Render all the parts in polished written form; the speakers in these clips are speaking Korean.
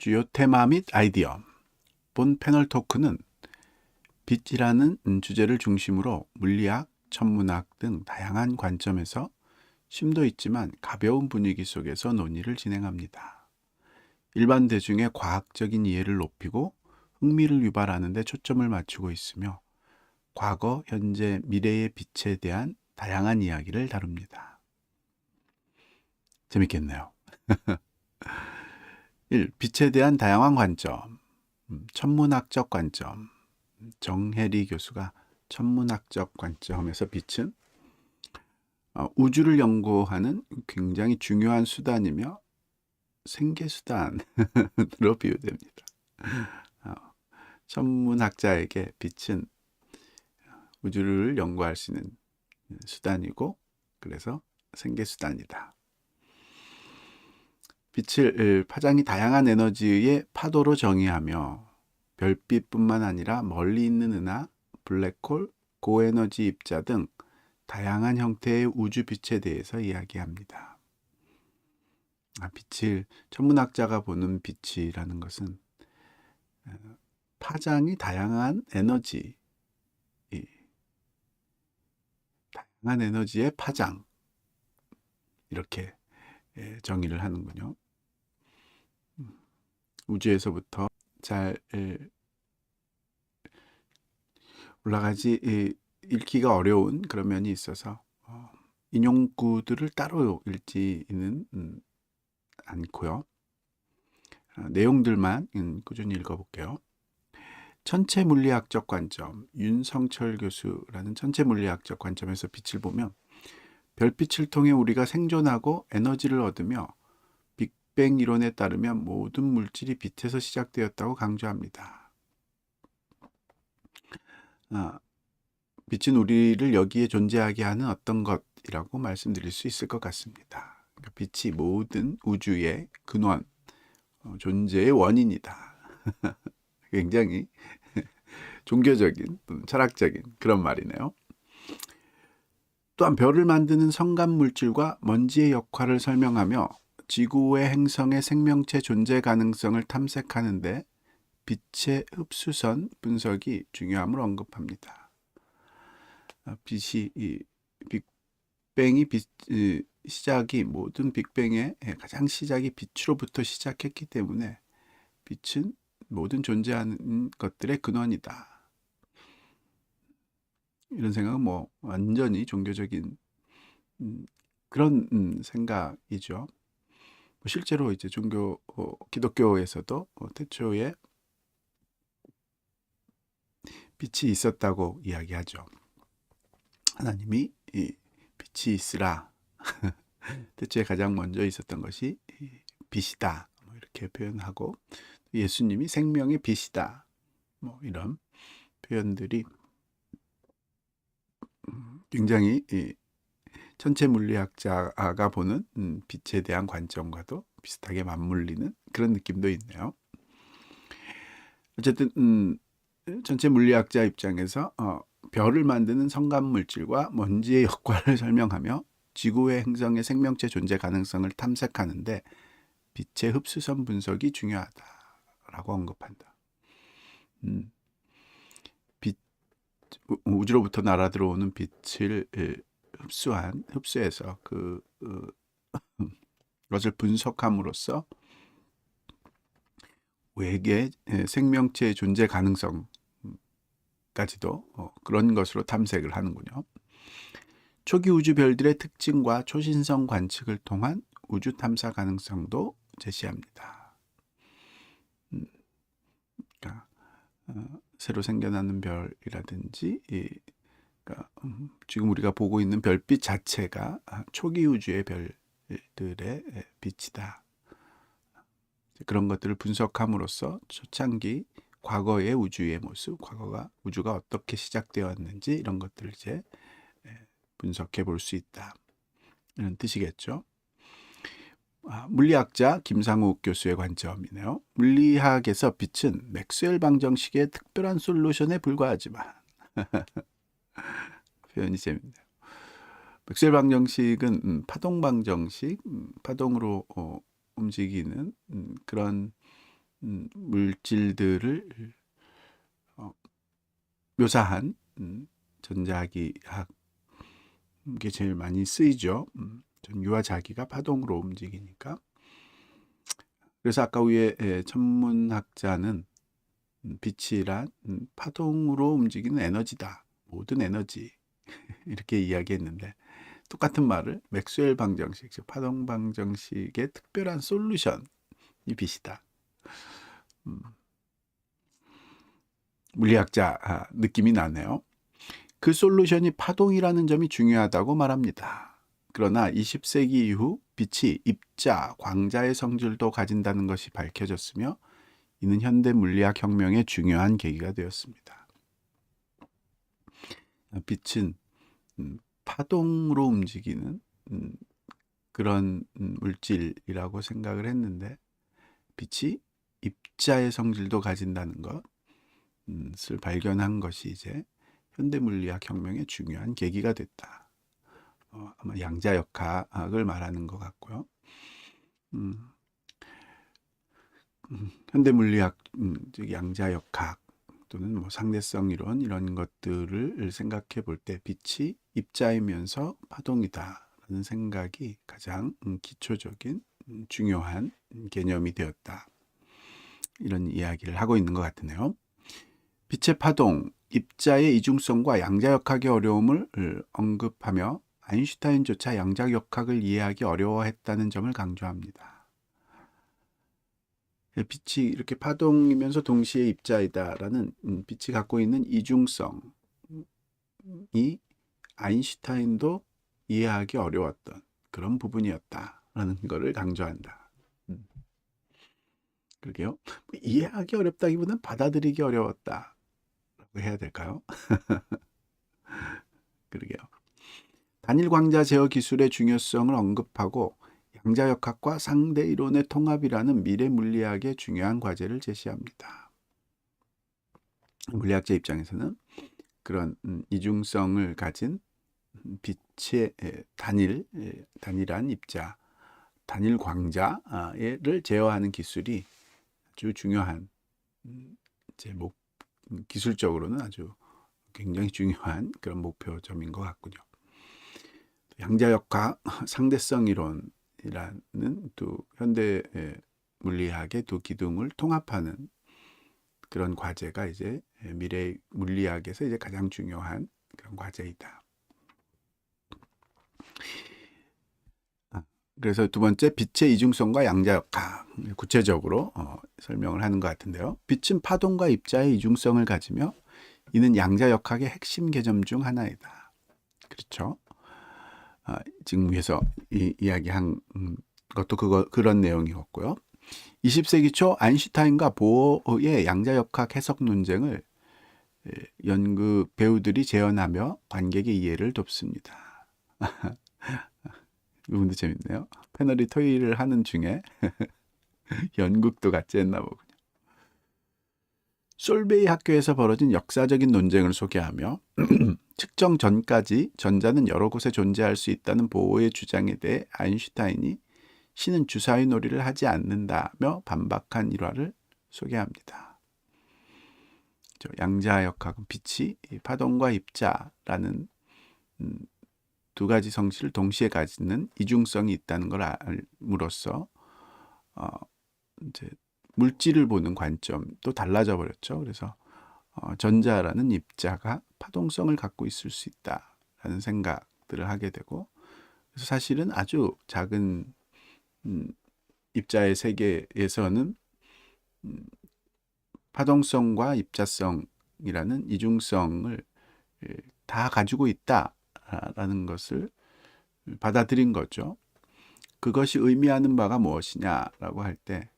주요 테마 및 아이디어. 본 패널 토크는 빛이라는 주제를 중심으로 물리학, 천문학 등 다양한 관점에서 심도 있지만 가벼운 분위기 속에서 논의를 진행합니다. 일반 대중의 과학적인 이해를 높이고 흥미를 유발하는 데 초점을 맞추고 있으며 과거, 현재, 미래의 빛에 대한 다양한 이야기를 다룹니다. 재밌겠네요. 1. 빛에 대한 다양한 관점. 천문학적 관점. 정혜리 교수가 천문학적 관점에서 빛은 우주를 연구하는 굉장히 중요한 수단이며 생계수단으로 비유됩니다. 천문학자에게 빛은 우주를 연구할 수 있는 수단이고 그래서 생계수단이다. 빛을 파장이 다양한 에너지의 파도로 정의하며 별빛뿐만 아니라 멀리 있는 은하, 블랙홀, 고에너지 입자 등 다양한 형태의 우주빛에 대해서 이야기합니다. 빛을 천문학자가 보는 빛이라는 것은 파장이 다양한 에너지, 다양한 에너지의 파장 이렇게 정의를 하는군요. 우주에서부터 잘 올라가지 읽기가 어려운 그런 면이 있어서 인용구들을 따로 읽지는 않고요. 내용들만 꾸준히 읽어볼게요. 천체 물리학적 관점, 윤성철 교수라는 천체 물리학적 관점에서 빛을 보면 별빛을 통해 우리가 생존하고 에너지를 얻으며 빅뱅 이론에 따르면 모든 물질이 빛에서 시작되었다고 강조합니다. 빛은 우리를 여기에 존재하게 하는 어떤 것이라고 말씀드릴 수 있을 것 같습니다. 그러니까 빛이 모든 우주의 근원, 존재의 원인이다. 굉장히 종교적인, 철학적인 그런 말이네요. 또한 별을 만드는 성간 물질과 먼지의 역할을 설명하며 지구의 행성의 생명체 존재 가능성을 탐색하는데 빛의 흡수선 분석이 중요함을 언급합니다. 빅뱅이 시작이 모든 빅뱅의 가장 시작이 빛으로부터 시작했기 때문에 빛은 모든 존재하는 것들의 근원이다. 이런 생각은 완전히 종교적인 그런 생각이죠. 실제로 이제 기독교에서도 태초에 빛이 있었다고 이야기하죠. 하나님이 빛이 있으라. 태초에 가장 먼저 있었던 것이 빛이다. 이렇게 표현하고 예수님이 생명의 빛이다. 이런 표현들이 굉장히 천체 물리학자가 보는 빛에 대한 관점과도 비슷하게 맞물리는 그런 느낌도 있네요. 어쨌든 천체 물리학자 입장에서 별을 만드는 성간 물질과 먼지의 역할을 설명하며 지구의 행성의 생명체 존재 가능성을 탐색하는데 빛의 흡수선 분석이 중요하다라고 언급한다. 우주로부터 날아 들어오는 빛을 흡수해서 그것을 분석함으로써 외계 생명체의 존재 가능성까지도 그런 것으로 탐색을 하는군요. 초기 우주 별들의 특징과 초신성 관측을 통한 우주 탐사 가능성도 제시합니다. 그러니까 새로 생겨나는 별이라든지 그러니까 지금 우리가 보고 있는 별빛 자체가 초기 우주의 별들의 빛이다. 그런 것들을 분석함으로써 초창기 과거의 우주의 모습, 우주가 어떻게 시작되었는지 이런 것들을 이제 분석해 볼 수 있다. 이런 뜻이겠죠. 물리학자 김상욱 교수의 관점이네요. 물리학에서 빛은 맥스웰 방정식의 특별한 솔루션에 불과하지만 표현이 재밌네요. 맥스웰 방정식은 파동 방정식, 파동으로 움직이는 그런 물질들을 묘사한 전자기학, 이게 제일 많이 쓰이죠. 전기와 자기가 파동으로 움직이니까. 그래서 아까 위에 천문학자는 빛이란 파동으로 움직이는 에너지다. 모든 에너지. 이렇게 이야기했는데, 똑같은 말을 맥스웰 방정식, 즉 파동 방정식의 특별한 솔루션이 빛이다. 물리학자 느낌이 나네요. 그 솔루션이 파동이라는 점이 중요하다고 말합니다. 그러나 20세기 이후 빛이 입자, 광자의 성질도 가진다는 것이 밝혀졌으며 이는 현대 물리학 혁명의 중요한 계기가 되었습니다. 빛은 파동으로 움직이는 그런 물질이라고 생각을 했는데, 빛이 입자의 성질도 가진다는 것을 발견한 것이 이제 현대 물리학 혁명의 중요한 계기가 됐다. 아마 양자역학을 말하는 것 같고요. 현대 물리학, 즉 양자역학 또는 뭐 상대성 이론 이런 것들을 생각해 볼 때 빛이 입자이면서 파동이다라는 생각이 가장 기초적인 중요한 개념이 되었다. 이런 이야기를 하고 있는 것 같으네요. 빛의 파동, 입자의 이중성과 양자역학의 어려움을 언급하며 아인슈타인조차 양자역학을 이해하기 어려워했다는 점을 강조합니다. 빛이 이렇게 파동이면서 동시에 입자이다라는 빛이 갖고 있는 이중성이 아인슈타인도 이해하기 어려웠던 그런 부분이었다라는 것을 강조한다. 그러게요. 이해하기 어렵다기보다는 받아들이기 어려웠다라고 해야 될까요? 그러게요. 단일 광자 제어 기술의 중요성을 언급하고 양자역학과 상대 이론의 통합이라는 미래 물리학의 중요한 과제를 제시합니다. 물리학자 입장에서는 그런 이중성을 가진 빛의 단일한 입자, 단일 광자를 제어하는 기술이 아주 중요한, 기술적으로는 아주 굉장히 중요한 그런 목표점인 것 같군요. 양자역학, 상대성 이론이라는 두 현대 물리학의 두 기둥을 통합하는 그런 과제가 이제 미래 물리학에서 이제 가장 중요한 그런 과제이다. 그래서 두 번째, 빛의 이중성과 양자역학, 구체적으로 설명을 하는 것 같은데요. 빛은 파동과 입자의 이중성을 가지며 이는 양자역학의 핵심 개념 중 하나이다. 그렇죠? 지금 위에서 이야기한 것도 그런 내용이었고요. 20세기 초 아인슈타인과 보어의 양자역학 해석 논쟁을 연극 배우들이 재현하며 관객의 이해를 돕습니다. 이분도 재밌네요. 패널이 토의를 하는 중에 연극도 같이 했나 보군요. 솔베이 학교에서 벌어진 역사적인 논쟁을 소개하며 측정 전까지 전자는 여러 곳에 존재할 수 있다는 보어의 주장에 대해 아인슈타인이 신은 주사위 놀이를 하지 않는다며 반박한 일화를 소개합니다. 양자역학은 빛이 파동과 입자라는 두 가지 성질을 동시에 가지는 이중성이 있다는 걸 알므로써 이제 물질을 보는 관점도 달라져 버렸죠. 그래서 전자라는 입자가 파동성을 갖고 있을 수 있다라는 생각들을 하게 되고, 그래서 사실은 아주 작은 입자의 세계에서는 파동성과 입자성이라는 이중성을 다 가지고 있다라는 것을 받아들인 거죠. 그것이 의미하는 바가 무엇이냐라고 할 때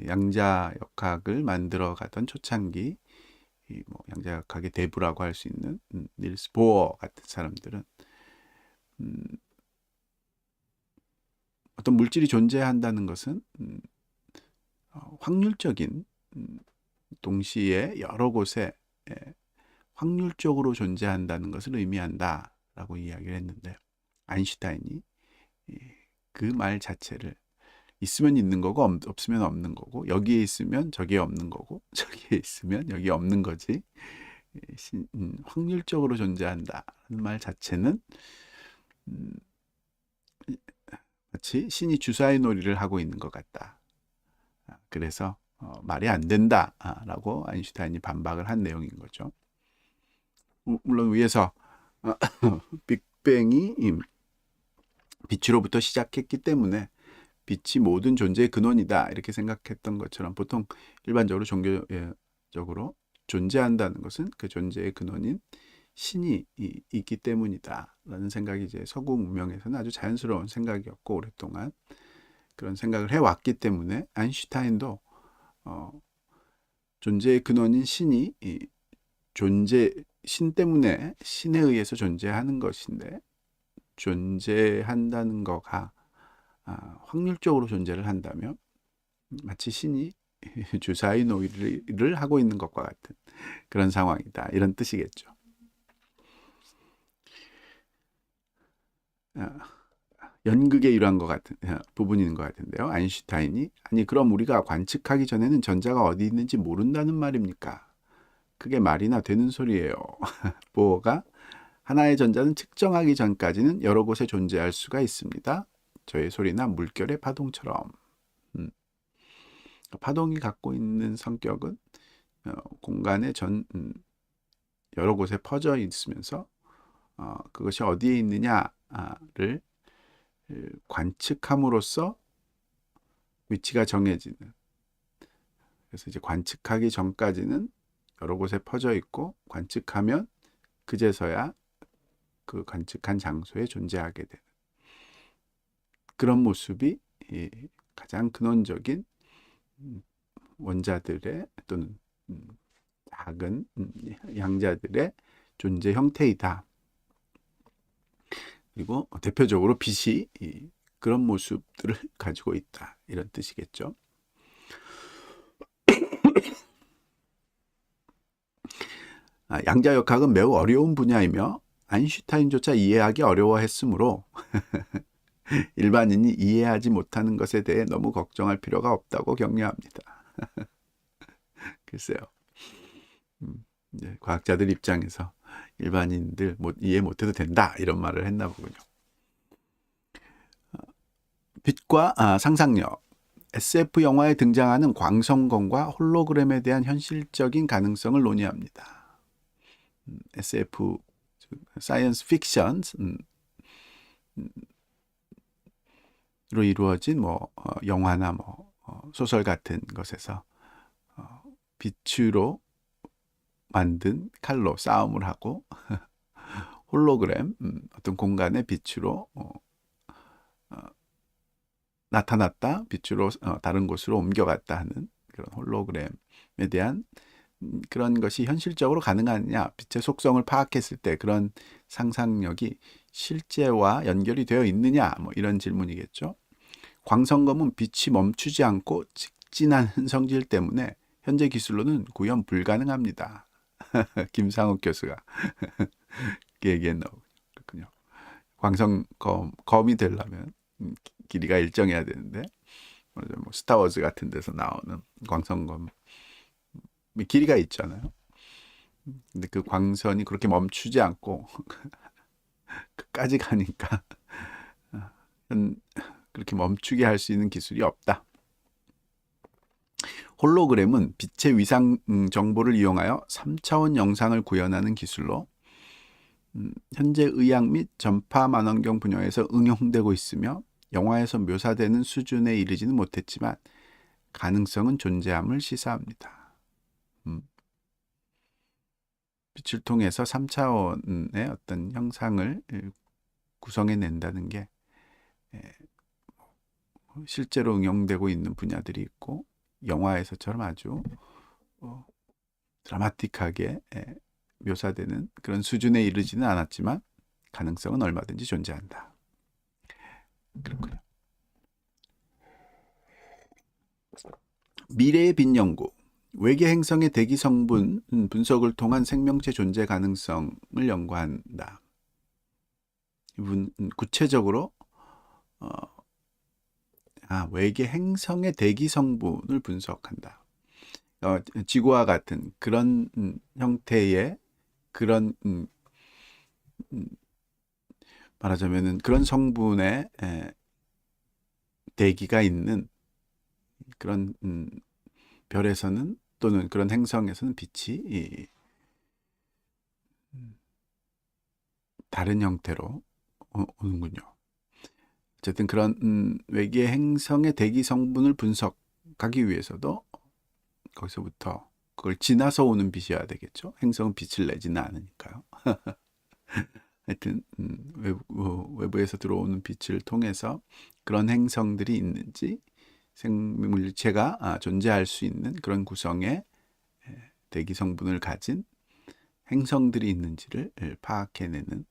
양자역학을 만들어 가던 초창기 양자역학의 대부라고 할 수 있는 닐스 보어 같은 사람들은 어떤 물질이 존재한다는 것은 확률적인, 동시에 여러 곳에 확률적으로 존재한다는 것을 의미한다라고 이야기를 했는데, 아인슈타인이 그 말 자체를 있으면 있는 거고 없으면 없는 거고 여기에 있으면 저기에 없는 거고 저기에 있으면 여기에 없는 거지. 확률적으로 존재한다는 말 자체는 음, 마치 신이 주사위 놀이를 하고 있는 것 같다. 그래서 말이 안 된다라고 아인슈타인이 반박을 한 내용인 거죠. 물론 위에서 빅뱅이 빛으로부터 시작했기 때문에 빛이 모든 존재의 근원이다 이렇게 생각했던 것처럼 보통 일반적으로 종교적으로 존재한다는 것은 그 존재의 근원인 신이 있기 때문이다 라는 생각이 이제 서구 문명에서는 아주 자연스러운 생각이었고 오랫동안 그런 생각을 해왔기 때문에 아인슈타인도 존재의 근원인 신이 신 때문에 신에 의해서 존재하는 것인데 존재한다는 거가 확률적으로 존재를 한다면 마치 신이 주사위 놀이를 하고 있는 것과 같은 그런 상황이다 이런 뜻이겠죠. 연극에 이러한 것 같은 부분인 것 같은데요. 아인슈타인이 아니 그럼 우리가 관측하기 전에는 전자가 어디 있는지 모른다는 말입니까? 그게 말이나 되는 소리예요. 보어가 하나의 전자는 측정하기 전까지는 여러 곳에 존재할 수가 있습니다. 저의 소리나 물결의 파동처럼. 파동이 갖고 있는 성격은 공간의 여러 곳에 퍼져 있으면서 그것이 어디에 있느냐를 관측함으로써 위치가 정해지는. 그래서 이제 관측하기 전까지는 여러 곳에 퍼져 있고 관측하면 그제서야 그 관측한 장소에 존재하게 되는 그런 모습이 가장 근원적인 원자들의 또는 작은 양자들의 존재 형태이다. 그리고 대표적으로 빛이 그런 모습들을 가지고 있다. 이런 뜻이겠죠. 양자역학은 매우 어려운 분야이며 아인슈타인조차 이해하기 어려워했으므로 일반인이 이해하지 못하는 것에 대해 너무 걱정할 필요가 없다고 격려합니다. 글쎄요. 이제 과학자들 입장에서 일반인들 이해 못해도 된다 이런 말을 했나 보군요. 빛과 상상력. SF 영화에 등장하는 광선검과 홀로그램에 대한 현실적인 가능성을 논의합니다. SF, 사이언스 픽션 로 이루어진 영화나 소설 같은 것에서 빛으로 만든 칼로 싸움을 하고 홀로그램 어떤 공간의 빛으로 나타났다 빛으로 다른 곳으로 옮겨갔다 하는 그런 홀로그램에 대한 그런 것이 현실적으로 가능하느냐 빛의 속성을 파악했을 때 그런 상상력이 실제와 연결이 되어 있느냐 이런 질문이겠죠. 광선검은 빛이 멈추지 않고 직진하는 성질 때문에 현재 기술로는 구현 불가능합니다. 김상욱 교수가 얘기했나 그렇군요. 광선검이 되려면 길이가 일정해야 되는데 스타워즈 같은 데서 나오는 광선검 길이가 있잖아요. 근데 그 광선이 그렇게 멈추지 않고 끝까지 가니까 그렇게 멈추게 할 수 있는 기술이 없다. 홀로그램은 빛의 위상 정보를 이용하여 3차원 영상을 구현하는 기술로 현재 의학 및 전파 만원경 분야에서 응용되고 있으며 영화에서 묘사되는 수준에 이르지는 못했지만 가능성은 존재함을 시사합니다. 빛을 통해서 3차원의 어떤 형상을 구성해낸다는 게 실제로 응용되고 있는 분야들이 있고 영화에서처럼 아주 드라마틱하게 묘사되는 그런 수준에 이르지는 않았지만 가능성은 얼마든지 존재한다. 그렇군요. 미래의 빛 연구. 외계 행성의 대기 성분 분석을 통한 생명체 존재 가능성을 연구한다. 구체적으로 외계 행성의 대기 성분을 분석한다. 지구와 같은 그런 형태의 그런 말하자면은 그런 성분의 대기가 있는 그런 별에서는 또는 그런 행성에서는 빛이 다른 형태로 오는군요. 어쨌든 그런 외계 행성의 대기 성분을 분석하기 위해서도 거기서부터 그걸 지나서 오는 빛이어야 되겠죠. 행성은 빛을 내지는 않으니까요. 하여튼 외부에서 들어오는 빛을 통해서 그런 행성들이 있는지 생물체가 존재할 수 있는 그런 구성의 대기 성분을 가진 행성들이 있는지를 파악해내는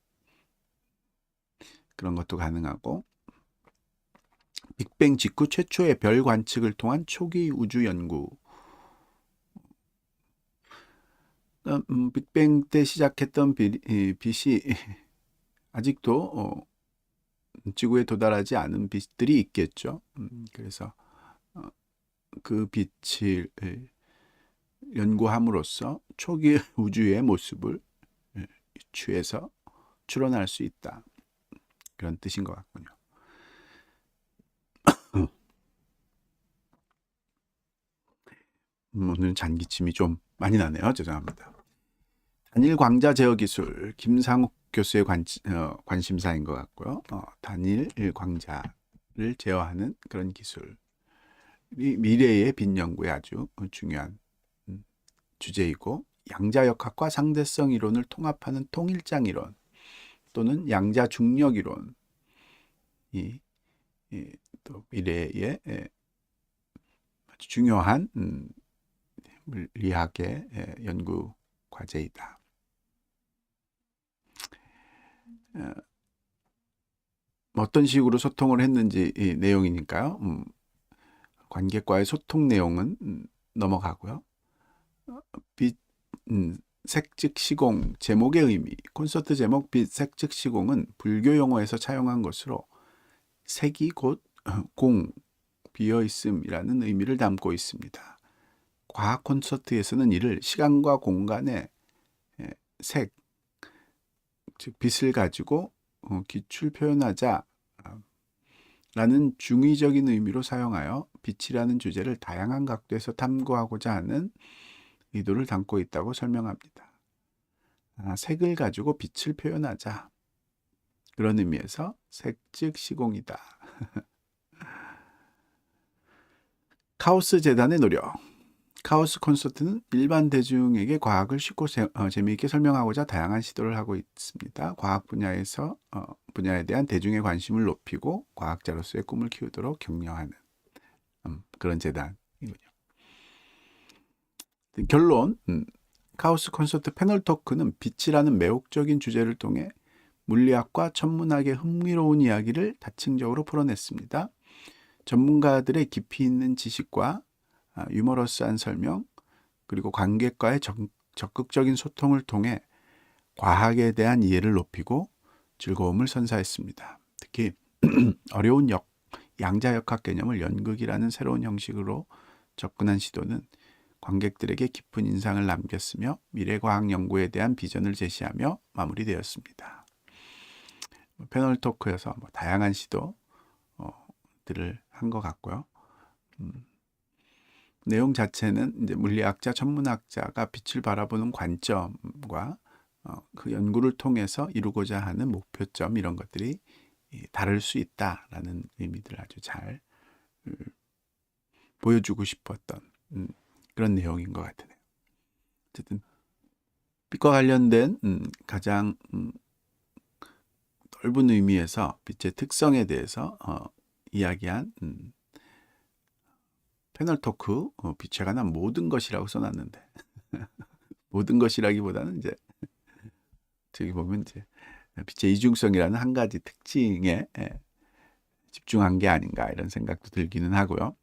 그런 것도 가능하고, 빅뱅 직후 최초의 별 관측을 통한 초기 우주 연구. 빅뱅 때 시작했던 빛이 아직도 지구에 도달하지 않은 빛들이 있겠죠. 그래서 그 빛을 연구함으로써 초기 우주의 모습을 유추해서 추론할 수 있다. 그런 뜻인 것 같군요. 오늘 잔기침이 좀 많이 나네요. 죄송합니다. 단일 광자 제어 기술, 김상욱 교수의 관심사인 것 같고요. 단일 광자를 제어하는 그런 기술이 미래의 빛 연구에 아주 중요한 주제이고, 양자역학과 상대성 이론을 통합하는 통일장 이론 또는 양자 중력 이론이 또 미래의 아주 중요한 물리학의 연구 과제이다. 어떤 식으로 소통을 했는지 내용이니까요. 관객과의 소통 내용은 넘어가고요. 빛, 색즉 시공 제목의 의미, 콘서트 제목 빛, 색즉 시공은 불교 용어에서 차용한 것으로 색이 곧 공, 비어있음이라는 의미를 담고 있습니다. 과학 콘서트에서는 이를 시간과 공간의 색, 즉 빛을 가지고 기출 표현하자 라는 중의적인 의미로 사용하여 빛이라는 주제를 다양한 각도에서 탐구하고자 하는 의도를 담고 있다고 설명합니다. 색을 가지고 빛을 표현하자, 그런 의미에서 색즉 시공이다. 카오스 재단의 노력. 카오스 콘서트는 일반 대중에게 과학을 쉽고 재미있게 설명하고자 다양한 시도를 하고 있습니다. 과학 분야에 대한 대중의 관심을 높이고 과학자로서의 꿈을 키우도록 격려하는 그런 재단이군요. 결론, 카오스 콘서트 패널 토크는 빛이라는 매혹적인 주제를 통해 물리학과 천문학의 흥미로운 이야기를 다층적으로 풀어냈습니다. 전문가들의 깊이 있는 지식과 유머러스한 설명, 그리고 관객과의 적극적인 소통을 통해 과학에 대한 이해를 높이고 즐거움을 선사했습니다. 특히 어려운 양자역학 개념을 연극이라는 새로운 형식으로 접근한 시도는 관객들에게 깊은 인상을 남겼으며 미래과학 연구에 대한 비전을 제시하며 마무리되었습니다. 패널 토크에서 다양한 시도들을 한 것 같고요. 내용 자체는 이제 물리학자, 천문학자가 빛을 바라보는 관점과 그 연구를 통해서 이루고자 하는 목표점, 이런 것들이 다를 수 있다라는 의미들을 아주 잘 보여주고 싶었던 그런 내용인 것 같네요. 어쨌든 빛과 관련된 가장 넓은 의미에서 빛의 특성에 대해서 이야기한 패널 토크, 빛에 관한 모든 것이라고 써놨는데 모든 것이라기보다는 이제 저기 보면 이제 빛의 이중성이라는 한 가지 특징에 집중한 게 아닌가, 이런 생각도 들기는 하고요.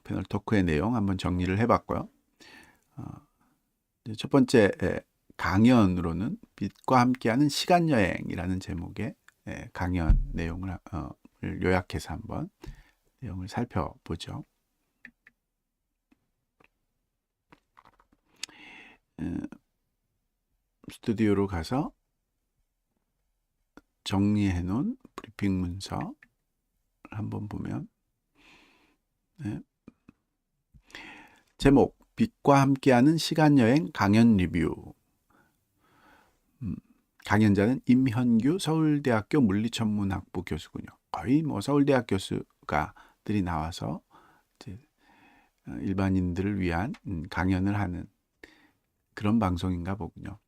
패널 토크의 내용 한번 정리를 해봤고요. 첫 번째 강연으로는 빛과 함께하는 시간여행이라는 제목의 강연 내용을 요약해서 한번 내용을 살펴보죠. 스튜디오로 가서 정리해 놓은 브리핑 문서를 한번 보면, 네. 제목, 빛과 함께하는 시간여행 강연 리뷰. 강연자는 임현규 서울대학교 물리천문학부 교수군요. 거의 뭐 서울대학 교수가들이 나와서 이제 일반인들을 위한 강연을 하는 그런 방송인가 보군요.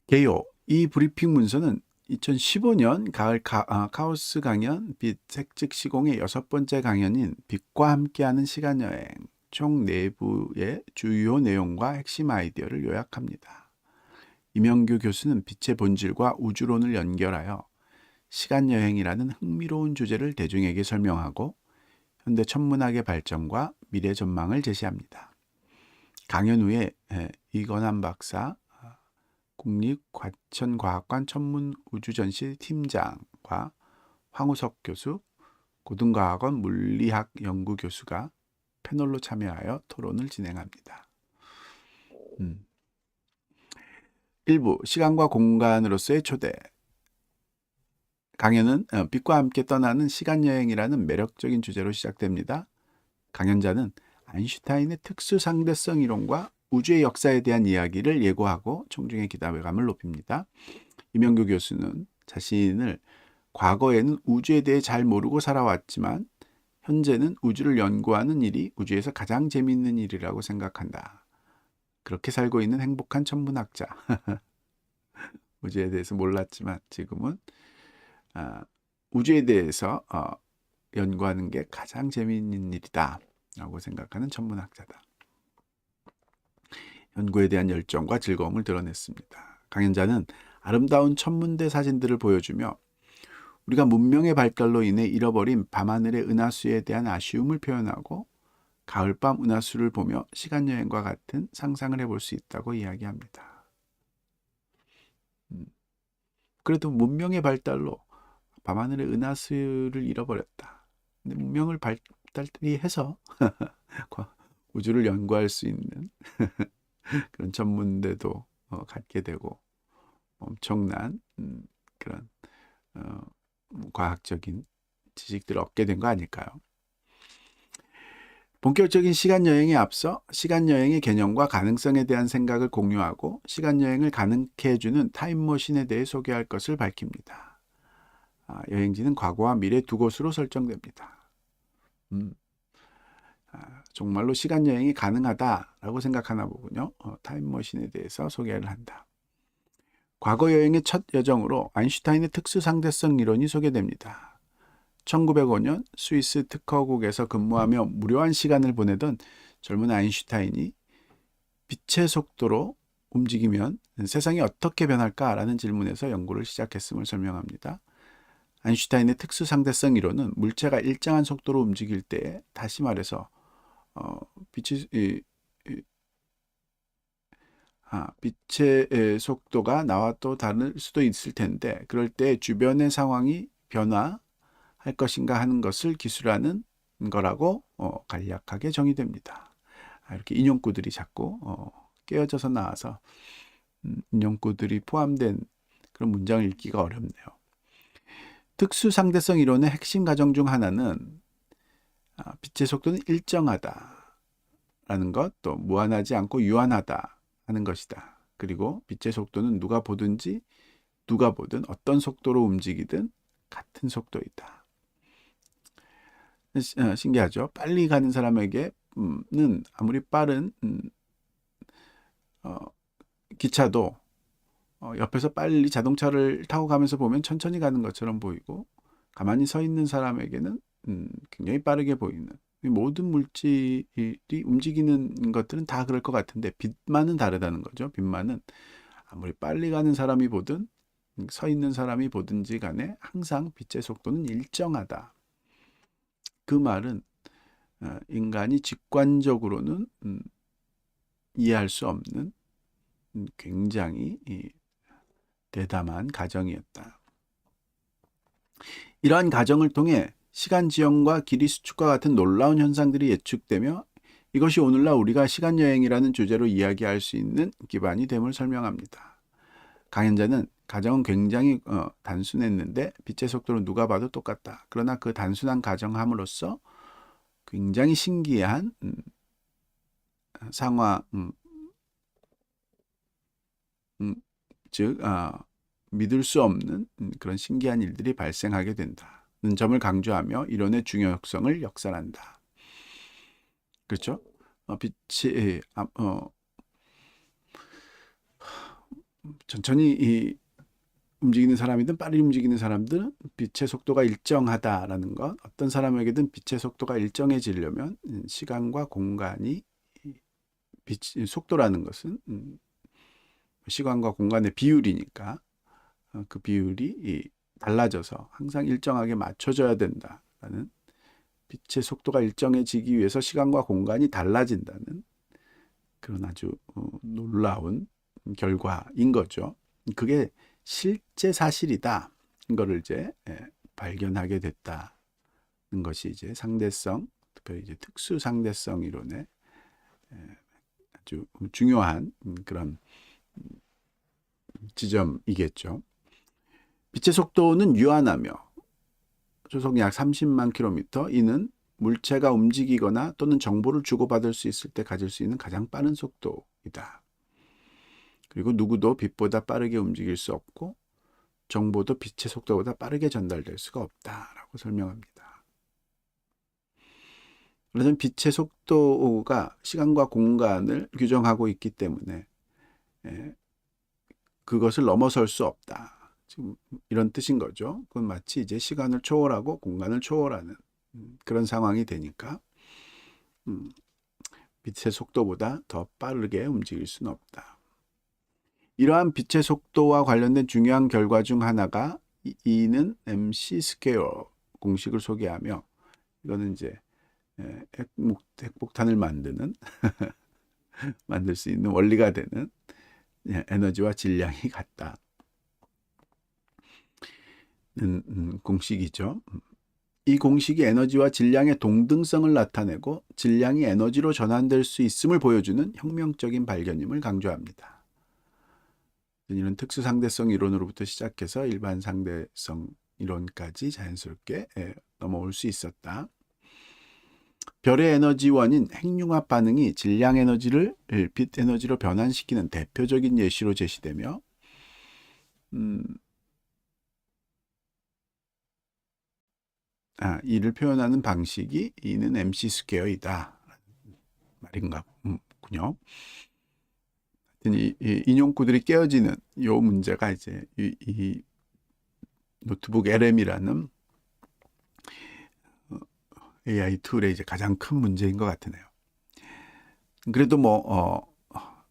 개요. 이 브리핑 문서는 2015년 가을 카오스 강연 빛 색즉 시공의 6번째 강연인 빛과 함께하는 시간여행 총 4부의 주요 내용과 핵심 아이디어를 요약합니다. 임현규 교수는 빛의 본질과 우주론을 연결하여 시간여행이라는 흥미로운 주제를 대중에게 설명하고 현대 천문학의 발전과 미래 전망을 제시합니다. 강연 후에 이건환 박사, 국립과천과학관 천문우주전시 팀장과 황우석 교수, 고등과학원 물리학 연구교수가 패널로 참여하여 토론을 진행합니다. 1부 시간과 공간으로서의 초대. 강연은 빛과 함께 떠나는 시간여행이라는 매력적인 주제로 시작됩니다. 강연자는 아인슈타인의 특수상대성 이론과 우주의 역사에 대한 이야기를 예고하고 청중의 기대감을 높입니다. 임현규 교수는 자신을 과거에는 우주에 대해 잘 모르고 살아왔지만 현재는 우주를 연구하는 일이 우주에서 가장 재미있는 일이라고 생각한다. 그렇게 살고 있는 행복한 천문학자. 우주에 대해서 몰랐지만 지금은 우주에 대해서 연구하는 게 가장 재미있는 일이다 라고 생각하는 천문학자다. 연구에 대한 열정과 즐거움을 드러냈습니다. 강연자는 아름다운 천문대 사진들을 보여주며 우리가 문명의 발달로 인해 잃어버린 밤하늘의 은하수에 대한 아쉬움을 표현하고 가을밤 은하수를 보며 시간여행과 같은 상상을 해볼 수 있다고 이야기합니다. 그래도 문명의 발달로 밤하늘의 은하수를 잃어버렸다. 근데 문명을 발달해서 우주를 연구할 수 있는 그런 천문대도 갖게 되고 엄청난 그런 과학적인 지식들을 얻게 된 거 아닐까요? 본격적인 시간여행에 앞서 시간여행의 개념과 가능성에 대한 생각을 공유하고 시간여행을 가능케 해주는 타임머신에 대해 소개할 것을 밝힙니다. 여행지는 과거와 미래 두 곳으로 설정됩니다. 정말로 시간여행이 가능하다라고 생각하나 보군요. 타임머신에 대해서 소개를 한다. 과거 여행의 첫 여정으로 아인슈타인의 특수상대성 이론이 소개됩니다. 1905년 스위스 특허국에서 근무하며 무료한 시간을 보내던 젊은 아인슈타인이 빛의 속도로 움직이면 세상이 어떻게 변할까라는 질문에서 연구를 시작했음을 설명합니다. 아인슈타인의 특수상대성 이론은 물체가 일정한 속도로 움직일 때, 다시 말해서 빛의 속도가 나와 또 다를 수도 있을 텐데 그럴 때 주변의 상황이 변화할 것인가 하는 것을 기술하는 거라고 간략하게 정의됩니다. 이렇게 인용구들이 자꾸 깨어져서 나와서 인용구들이 포함된 그런 문장을 읽기가 어렵네요. 특수상대성 이론의 핵심 가정 중 하나는 빛의 속도는 일정하다라는 것, 또 무한하지 않고 유한하다 하는 것이다. 그리고 빛의 속도는 누가 보든 어떤 속도로 움직이든 같은 속도이다. 신기하죠? 빨리 가는 사람에게는 아무리 빠른 기차도 옆에서 빨리 자동차를 타고 가면서 보면 천천히 가는 것처럼 보이고, 가만히 서 있는 사람에게는 굉장히 빠르게 보이는, 모든 물질이 움직이는 것들은 다 그럴 것 같은데 빛만은 다르다는 거죠. 빛만은 아무리 빨리 가는 사람이 보든 서 있는 사람이 보든지 간에 항상 빛의 속도는 일정하다. 그 말은 인간이 직관적으로는 이해할 수 없는 굉장히 대담한 가정이었다. 이러한 가정을 통해 시간 지연과 길이 수축과 같은 놀라운 현상들이 예측되며 이것이 오늘날 우리가 시간여행이라는 주제로 이야기할 수 있는 기반이 됨을 설명합니다. 강현자는 가정은 굉장히 단순했는데 빛의 속도는 누가 봐도 똑같다. 그러나 그 단순한 가정함으로써 굉장히 신기한 상황, 즉 믿을 수 없는 그런 신기한 일들이 발생하게 된다는 점을 강조하며 이론의 중요성을 역설한다. 그렇죠? 빛이 천천히 움직이는 사람이든 빨리 움직이는 사람들은 빛의 속도가 일정하다라는 것, 어떤 사람에게든 빛의 속도가 일정해지려면 시간과 공간이 속도라는 것은 시간과 공간의 비율이니까 그 비율이 달라져서 항상 일정하게 맞춰져야 된다라는, 빛의 속도가 일정해지기 위해서 시간과 공간이 달라진다는 그런 아주 놀라운 결과인 거죠. 그게 실제 사실이다. 이거를 이제 발견하게 됐다는 것이 이제 상대성, 특별히 이제 특수 상대성 이론의 아주 중요한 그런 지점이겠죠. 빛의 속도는 유한하며 초속 약 30만 킬로미터, 이는 물체가 움직이거나 또는 정보를 주고받을 수 있을 때 가질 수 있는 가장 빠른 속도이다. 그리고 누구도 빛보다 빠르게 움직일 수 없고 정보도 빛의 속도보다 빠르게 전달될 수가 없다라고 설명합니다. 그래서 빛의 속도가 시간과 공간을 규정하고 있기 때문에 그것을 넘어설 수 없다. 지금 이런 뜻인 거죠. 그건 마치 이제 시간을 초월하고 공간을 초월하는 그런 상황이 되니까 빛의 속도보다 더 빠르게 움직일 수는 없다. 이러한 빛의 속도와 관련된 중요한 결과 중 하나가 E는 MC 스퀘어 공식을 소개하며, 이거는 이제 핵폭탄을 만들 수 있는 원리가 되는 에너지와 질량이 같다. 공식이죠. 이 공식이 에너지와 질량의 동등성을 나타내고 질량이 에너지로 전환될 수 있음을 보여주는 혁명적인 발견임을 강조합니다. 이런 특수 상대성 이론으로부터 시작해서 일반 상대성 이론까지 자연스럽게 넘어올 수 있었다. 별의 에너지원인 핵융합 반응이 질량 에너지를 빛 에너지로 변환시키는 대표적인 예시로 제시되며 이를 표현하는 방식이 E는 MC 스퀘어이다 말인가 군요. 이 인용구들이 깨어지는 이 문제가 이제 이 노트북 LM이라는 AI 툴의 이제 가장 큰 문제인 것 같으네요. 그래도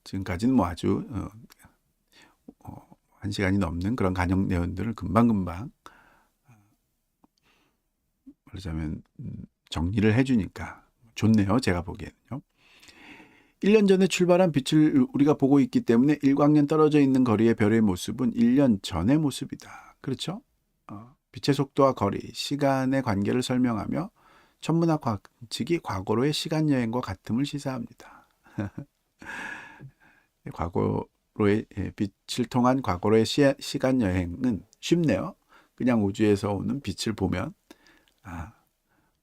지금까지는 아주 1시간이 넘는 그런 간역 내용들을 금방금방 말하자면 정리를 해주니까 좋네요. 제가 보기에는요. 1년 전에 출발한 빛을 우리가 보고 있기 때문에 일광년 떨어져 있는 거리의 별의 모습은 1년 전의 모습이다. 그렇죠? 빛의 속도와 거리, 시간의 관계를 설명하며 천문학 관측이 과거로의 시간여행과 같음을 시사합니다. 과거로의 빛을 통한 과거로의 시간여행은 쉽네요. 그냥 우주에서 오는 빛을 보면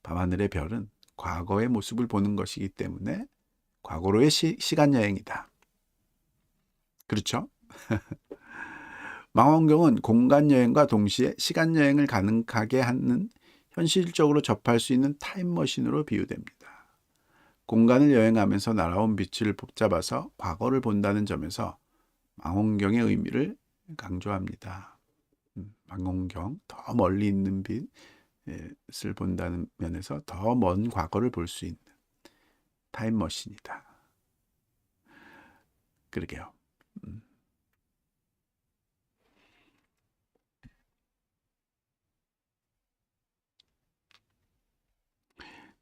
밤하늘의 별은 과거의 모습을 보는 것이기 때문에 과거로의 시간여행이다. 그렇죠? 망원경은 공간여행과 동시에 시간여행을 가능하게 하는 현실적으로 접할 수 있는 타임머신으로 비유됩니다. 공간을 여행하면서 날아온 빛을 복잡아서 과거를 본다는 점에서 망원경의 의미를 강조합니다. 망원경, 더 멀리 있는 빛을 본다는 면에서 더 먼 과거를 볼 수 있는 타임머신이다. 그러게요.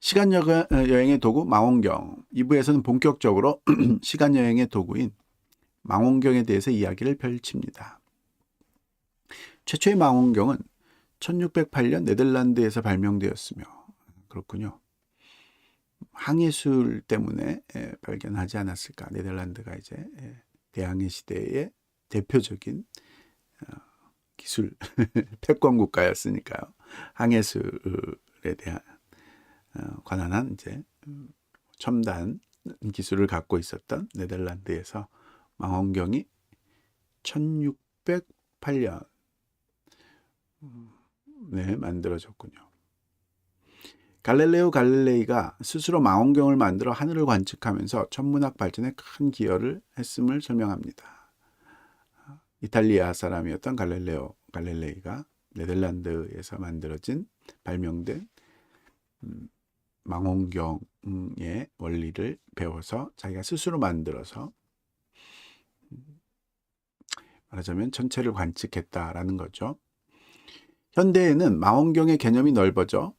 시간여행의 도구 망원경. 2부에서는 본격적으로 시간여행의 도구인 망원경에 대해서 이야기를 펼칩니다. 최초의 망원경은 1608년 네덜란드에서 발명되었으며, 그렇군요. 항해술 때문에 발견하지 않았을까. 네덜란드가 이제 대항해 시대의 대표적인 기술 패권 국가였으니까요. 항해술에 대한 관한한 이제 첨단 기술을 갖고 있었던 네덜란드에서 망원경이 1608년 만들어졌군요. 갈릴레오 갈릴레이가 스스로 망원경을 만들어 하늘을 관측하면서 천문학 발전에 큰 기여를 했음을 설명합니다. 이탈리아 사람이었던 갈릴레오 갈릴레이가 네덜란드에서 만들어진 발명된 망원경의 원리를 배워서 자기가 스스로 만들어서 말하자면 천체를 관측했다라는 거죠. 현대에는 망원경의 개념이 넓어져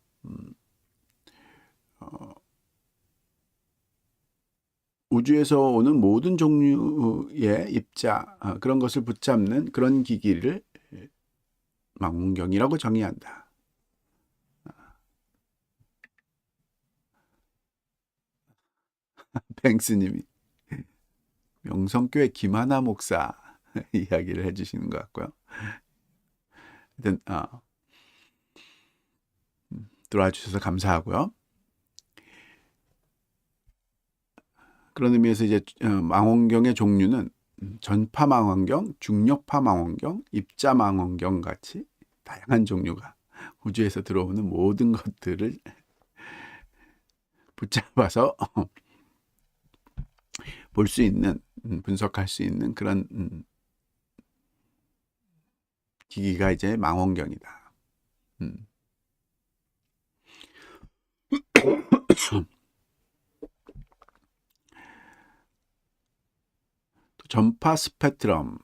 우주에서 오는 모든 종류의 입자, 그런 것을 붙잡는 그런 기기를 망원경이라고 정의한다. 뱅스님이 명성교회 김하나 목사 이야기를 해주시는 것 같고요. 하여튼 들어와 주셔서 감사하고요. 그런 의미에서 이제 망원경의 종류는 전파 망원경, 중력파 망원경, 입자 망원경 같이 다양한 종류가 우주에서 들어오는 모든 것들을 붙잡아서 볼 수 있는, 분석할 수 있는 그런 기기가 이제 망원경이다. 전파 스펙트럼을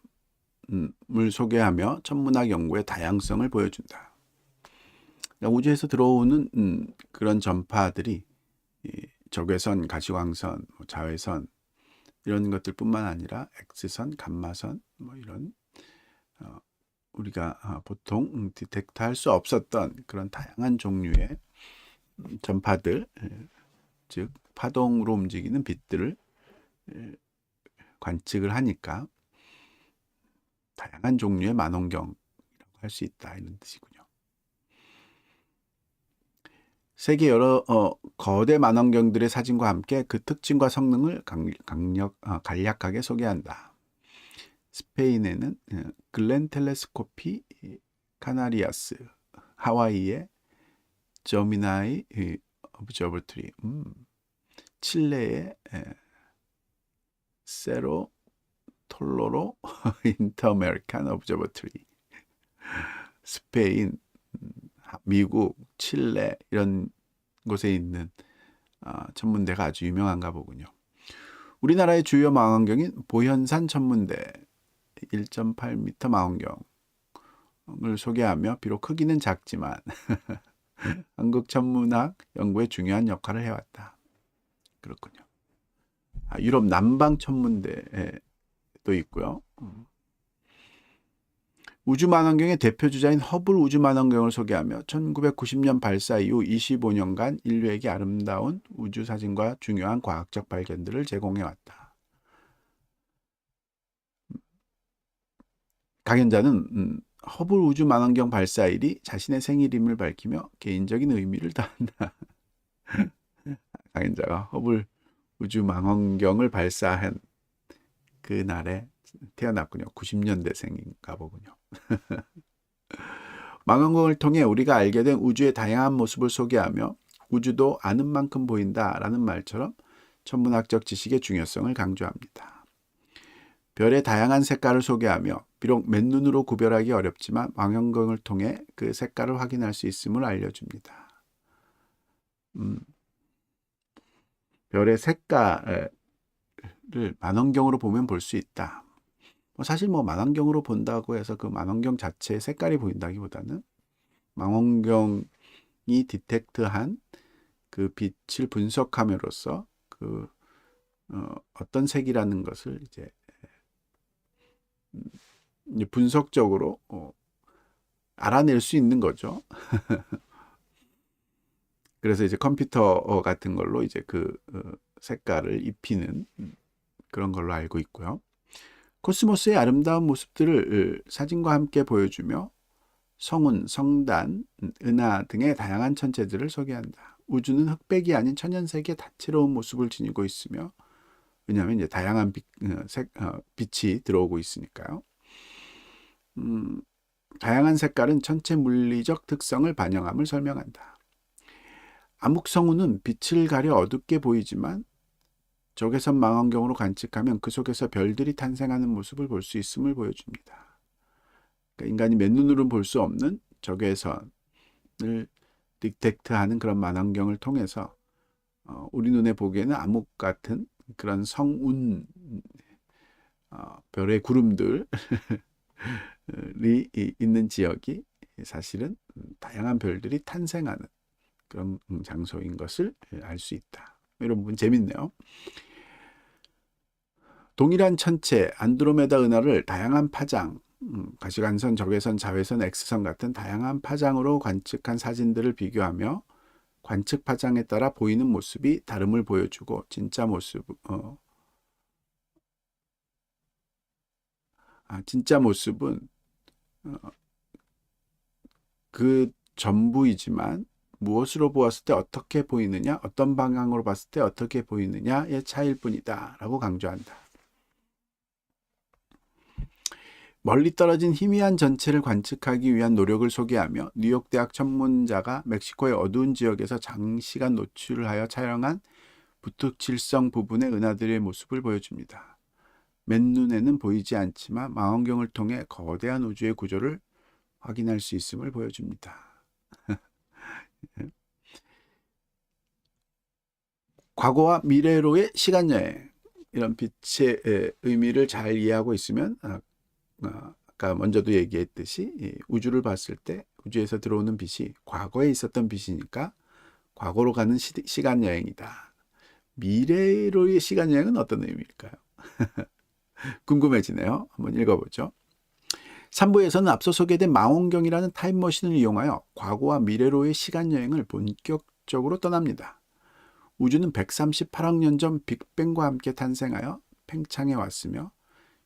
소개하며 천문학 연구의 다양성을 보여준다. 그러니까 우주에서 들어오는 그런 전파들이 적외선, 가시광선, 자외선 이런 것들뿐만 아니라 X선, 감마선 이런 우리가 보통 디텍트할 수 없었던 그런 다양한 종류의 전파들, 즉 파동으로 움직이는 빛들을 관측을 하니까 다양한 종류의 망원경이라고 할 수 있다, 이런 뜻이군요. 세계 여러 거대 망원경들의 사진과 함께 그 특징과 성능을 간략하게 소개한다. 스페인에는 글렌 텔레스코피 카나리아스, 하와이의 저미나이 오브저버터리, 칠레의 세로 톨로로 인터아메리칸 오브저버터리, 스페인, 미국, 칠레 이런 곳에 있는 천문대가 아주 유명한가 보군요. 우리나라의 주요 망원경인 보현산 천문대 1.8m 망원경을 소개하며 비록 크기는 작지만 한국 천문학 연구에 중요한 역할을 해왔다. 그렇군요. 유럽 남방 천문대도 있고요. 우주망원경의 대표주자인 허블 우주망원경을 소개하며 1990년 발사 이후 25년간 인류에게 아름다운 우주사진과 중요한 과학적 발견들을 제공해왔다. 강연자는 허블 우주망원경 발사일이 자신의 생일임을 밝히며 개인적인 의미를 더한다. 강연자가 허블 우주망원경을 발사한 그날에 태어났군요. 90년대생인가 보군요. 망원경을 통해 우리가 알게 된 우주의 다양한 모습을 소개하며 우주도 아는 만큼 보인다라는 말처럼 천문학적 지식의 중요성을 강조합니다. 별의 다양한 색깔을 소개하며 비록 맨눈으로 구별하기 어렵지만 망원경을 통해 그 색깔을 확인할 수 있음을 알려줍니다. 별의 색깔을 망원경으로 보면 볼 수 있다. 사실 망원경으로 본다고 해서 그 망원경 자체의 색깔이 보인다기보다는 망원경이 디텍트한 그 빛을 분석함으로써 그 어떤 색이라는 것을 이제 분석적으로 알아낼 수 있는 거죠. 그래서 이제 컴퓨터 같은 걸로 이제 그 색깔을 입히는 그런 걸로 알고 있고요. 코스모스의 아름다운 모습들을 사진과 함께 보여주며 성운, 성단, 은하 등의 다양한 천체들을 소개한다. 우주는 흑백이 아닌 천연색의 다채로운 모습을 지니고 있으며, 왜냐하면 이제 다양한 빛이 들어오고 있으니까요. 다양한 색깔은 천체 물리적 특성을 반영함을 설명한다. 암흑성운은 빛을 가려 어둡게 보이지만 적외선 망원경으로 관측하면 그 속에서 별들이 탄생하는 모습을 볼 수 있음을 보여줍니다. 그러니까 인간이 맨눈으로는 볼 수 없는 적외선을 디텍트하는 그런 망원경을 통해서 우리 눈에 보기에는 암흑 같은 그런 성운, 별의 구름들이 있는 지역이 사실은 다양한 별들이 탄생하는 그런 장소인 것을 알 수 있다. 이런 부분 재밌네요. 동일한 천체 안드로메다 은하를 다양한 파장, 가시관선, 적외선, 자외선, X선 같은 다양한 파장으로 관측한 사진들을 비교하며 관측 파장에 따라 보이는 모습이 다름을 보여주고 진짜 모습은 그 전부이지만 무엇으로 보았을 때 어떻게 보이느냐, 어떤 방향으로 봤을 때 어떻게 보이느냐의 차이일 뿐이다 라고 강조한다. 멀리 떨어진 희미한 전체를 관측하기 위한 노력을 소개하며 뉴욕 대학 천문자가 멕시코의 어두운 지역에서 장시간 노출을 하여 촬영한 부특질성 부분의 은하들의 모습을 보여줍니다. 맨눈에는 보이지 않지만 망원경을 통해 거대한 우주의 구조를 확인할 수 있음을 보여줍니다. 과거와 미래로의 시간여행, 이런 빛의 의미를 잘 이해하고 있으면 아까 먼저도 얘기했듯이 우주를 봤을 때 우주에서 들어오는 빛이 과거에 있었던 빛이니까 과거로 가는 시간여행이다. 미래로의 시간여행은 어떤 의미일까요? 궁금해지네요. 한번 읽어보죠. 3부에서는 앞서 소개된 망원경이라는 타임머신을 이용하여 과거와 미래로의 시간여행을 본격적으로 떠납니다. 우주는 138억 년 전 빅뱅과 함께 탄생하여 팽창해 왔으며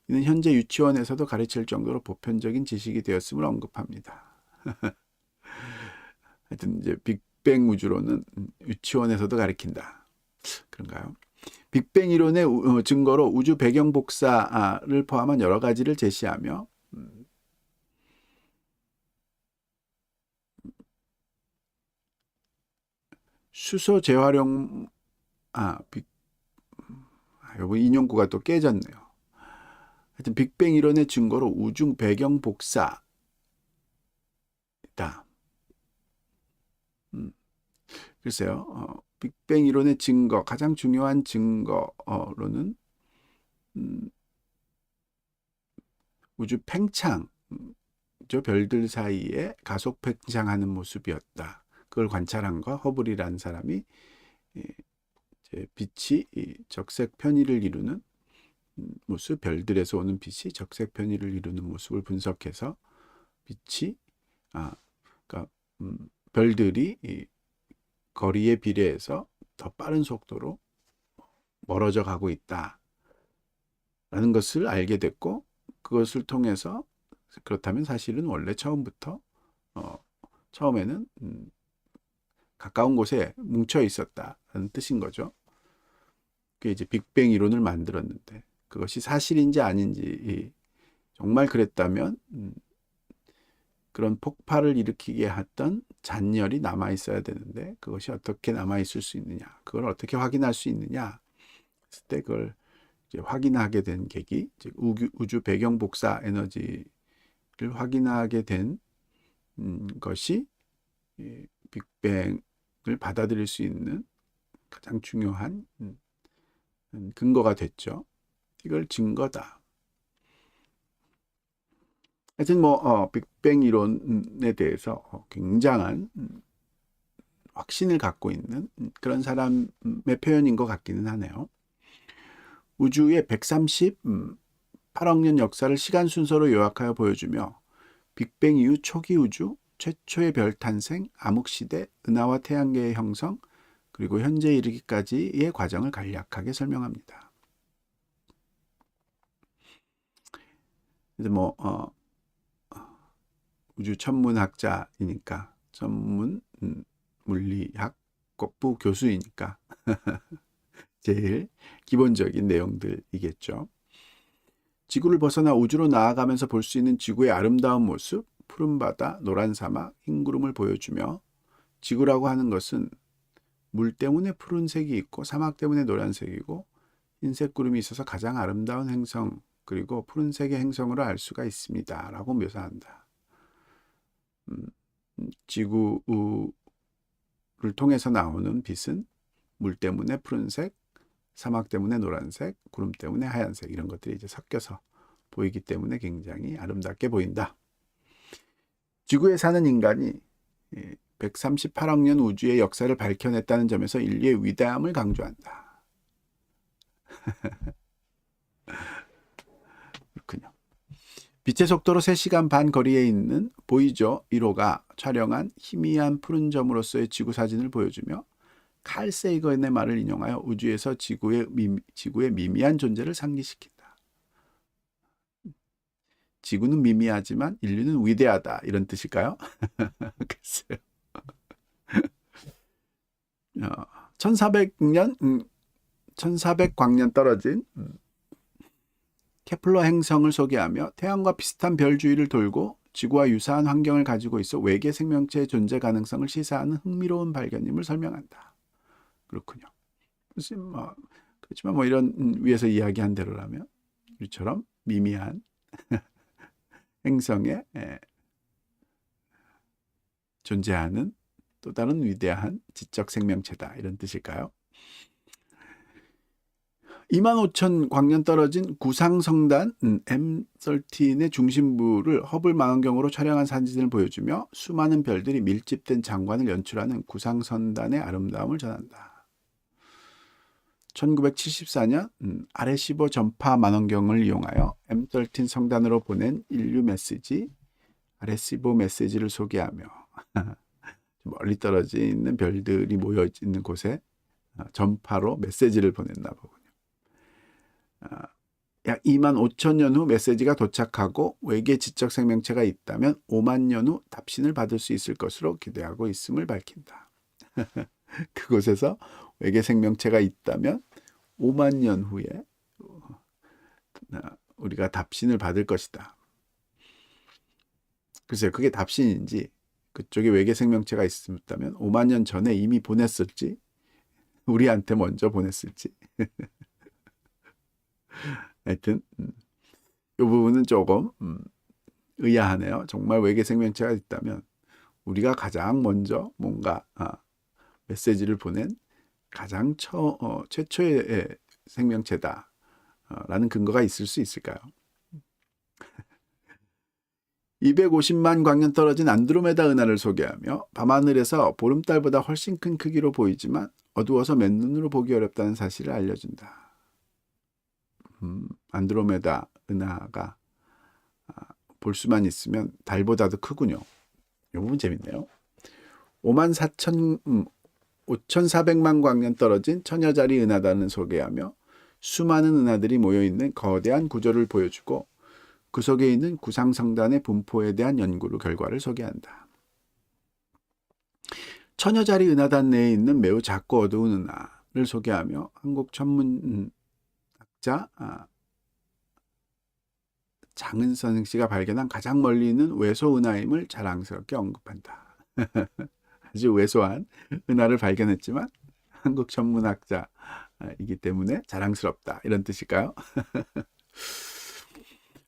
이는 현재 유치원에서도 가르칠 정도로 보편적인 지식이 되었음을 언급합니다. 하여튼 이제 빅뱅 우주론은 유치원에서도 가르친다. 그런가요? 빅뱅 이론의 증거로 우주 배경 복사를 포함한 여러 가지를 제시하며 수소 재활용 여기 인용구가 또 깨졌네요. 하여튼 빅뱅 이론의 증거로 우주 배경 복사다. 글쎄요. 빅뱅 이론의 증거, 가장 중요한 증거로는 우주 팽창, 별들 사이에 가속 팽창하는 모습이었다. 그걸 관찰한 거 허블이라는 사람이 빛이 적색 편의를 이루는 모습, 별들에서 오는 빛이 적색 편의를 이루는 모습을 분석해서 빛이 그러니까 별들이 거리에 비례해서 더 빠른 속도로 멀어져 가고 있다라는 것을 알게 됐고, 그것을 통해서 그렇다면 사실은 원래 처음에는 가까운 곳에 뭉쳐 있었다는 뜻인 거죠. 그게 이제 빅뱅 이론을 만들었는데 그것이 사실인지 아닌지, 정말 그랬다면 그런 폭발을 일으키게 했던 잔열이 남아 있어야 되는데 그것이 어떻게 남아 있을 수 있느냐, 그걸 어떻게 확인할 수 있느냐 했을 때 그걸 이제 확인하게 된 계기, 우주 배경 복사 에너지를 확인하게 된 것이 빅뱅을 받아들일 수 있는 가장 중요한 근거가 됐죠. 이걸 증거다. 하여튼 빅뱅 이론에 대해서 굉장한 확신을 갖고 있는 그런 사람의 표현인 것 같기는 하네요. 우주의 138억 년 역사를 시간 순서로 요약하여 보여주며 빅뱅 이후 초기 우주, 최초의 별 탄생, 암흑시대, 은하와 태양계의 형성, 그리고 현재 이르기까지의 과정을 간략하게 설명합니다. 그래서 우주 천문학자이니까 천문 물리학 국부 교수이니까 제일 기본적인 내용들이겠죠. 지구를 벗어나 우주로 나아가면서 볼 수 있는 지구의 아름다운 모습, 푸른 바다, 노란 사막, 흰 구름을 보여주며, 지구라고 하는 것은 물 때문에 푸른색이 있고 사막 때문에 노란색이고 흰색 구름이 있어서 가장 아름다운 행성, 그리고 푸른색의 행성으로 알 수가 있습니다 라고 묘사한다. 지구를 통해서 나오는 빛은 물 때문에 푸른색, 사막 때문에 노란색, 구름 때문에 하얀색, 이런 것들이 이제 섞여서 보이기 때문에 굉장히 아름답게 보인다. 지구에 사는 인간이 138억 년 우주의 역사를 밝혀냈다는 점에서 인류의 위대함을 강조한다. 그렇군요. 빛의 속도로 3시간 반 거리에 있는 보이저 1호가 촬영한 희미한 푸른 점으로서의 지구 사진을 보여주며, 칼 세이건의 말을 인용하여 우주에서 지구의 미미한 존재를 상기시킨다. 지구는 미미하지만 인류는 위대하다, 이런 뜻일까요? 글쎄요. 1400광년 떨어진 케플러 행성을 소개하며 태양과 비슷한 별 주위를 돌고 지구와 유사한 환경을 가지고 있어 외계 생명체의 존재 가능성을 시사하는 흥미로운 발견임을 설명한다. 그렇군요. 그렇지만 이런 위에서 이야기한 대로라면 우리처럼 미미한 행성에 존재하는 또 다른 위대한 지적 생명체다, 이런 뜻일까요? 25,000광년 떨어진 구상성단 M13의 중심부를 허블 망원경으로 촬영한 사진을 보여주며 수많은 별들이 밀집된 장관을 연출하는 구상선단의 아름다움을 전한다. 1974년 아레시보 전파 망원경을 이용하여 M13 성단으로 보낸 인류 메시지 아레시보 메시지를 소개하며 멀리 떨어져 있는 별들이 모여 있는 곳에 전파로 메시지를 보냈나 보군요. 약 25,000년 후 메시지가 도착하고 외계 지적 생명체가 있다면 5만 년 후 답신을 받을 수 있을 것으로 기대하고 있음을 밝힌다. 그곳에서 외계 생명체가 있다면 5만 년 후에 우리가 답신을 받을 것이다. 글쎄요, 그게 답신인지 그쪽에 외계 생명체가 있었다면 5만 년 전에 이미 보냈을지 우리한테 먼저 보냈을지 하여튼 이 부분은 조금 의아하네요. 정말 외계 생명체가 있다면 우리가 가장 먼저 뭔가 메시지를 보낸 가장 최초의 생명체다 라는 근거가 있을 수 있을까요? 250만 광년 떨어진 안드로메다 은하를 소개하며 밤하늘에서 보름달보다 훨씬 큰 크기로 보이지만 어두워서 맨눈으로 보기 어렵다는 사실을 알려준다. 안드로메다 은하가 볼 수만 있으면 달보다도 크군요. 이 부분 재밌네요. 5,400만 광년 떨어진 처녀자리 은하단을 소개하며 수많은 은하들이 모여있는 거대한 구조를 보여주고 그 속에 있는 구상성단의 분포에 대한 연구 결과를 소개한다. 처녀자리 은하단 내에 있는 매우 작고 어두운 은하를 소개하며 한국 천문학자 장은선 씨가 발견한 가장 멀리 있는 왜소 은하임을 자랑스럽게 언급한다. 아주 왜소한 은하를 발견했지만 한국 천문학자이기 때문에 자랑스럽다, 이런 뜻일까요?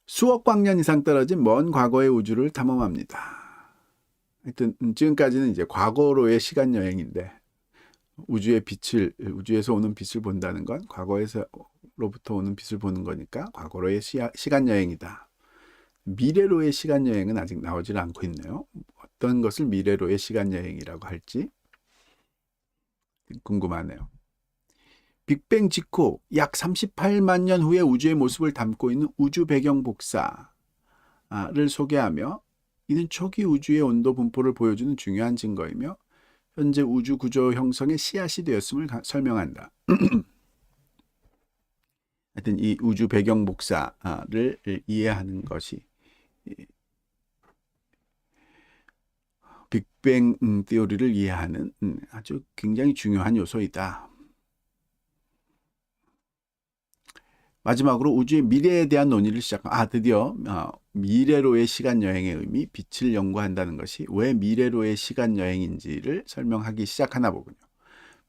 수억 광년 이상 떨어진 먼 과거의 우주를 탐험합니다. 하여튼 지금까지는 이제 과거로의 시간 여행인데 우주에서 오는 빛을 본다는 건 과거에서로부터 오는 빛을 보는 거니까 과거로의 시간 여행이다. 미래로의 시간 여행은 아직 나오질 않고 있네요. 어떤 것을 미래로의 시간 여행이라고 할지 궁금하네요. 빅뱅 직후 약 38만 년 후의 우주의 모습을 담고 있는 우주 배경 복사를 소개하며 이는 초기 우주의 온도 분포를 보여주는 중요한 증거이며 현재 우주 구조 형성의 씨앗이 되었음을 설명한다. 하여튼 이 우주 배경 복사를 이해하는 것이 빅뱅 티오리를 이해하는 아주 굉장히 중요한 요소이다. 마지막으로 우주의 미래에 대한 논의를 드디어 미래로의 시간여행의 의미, 빛을 연구한다는 것이 왜 미래로의 시간여행인지를 설명하기 시작하나 보군요.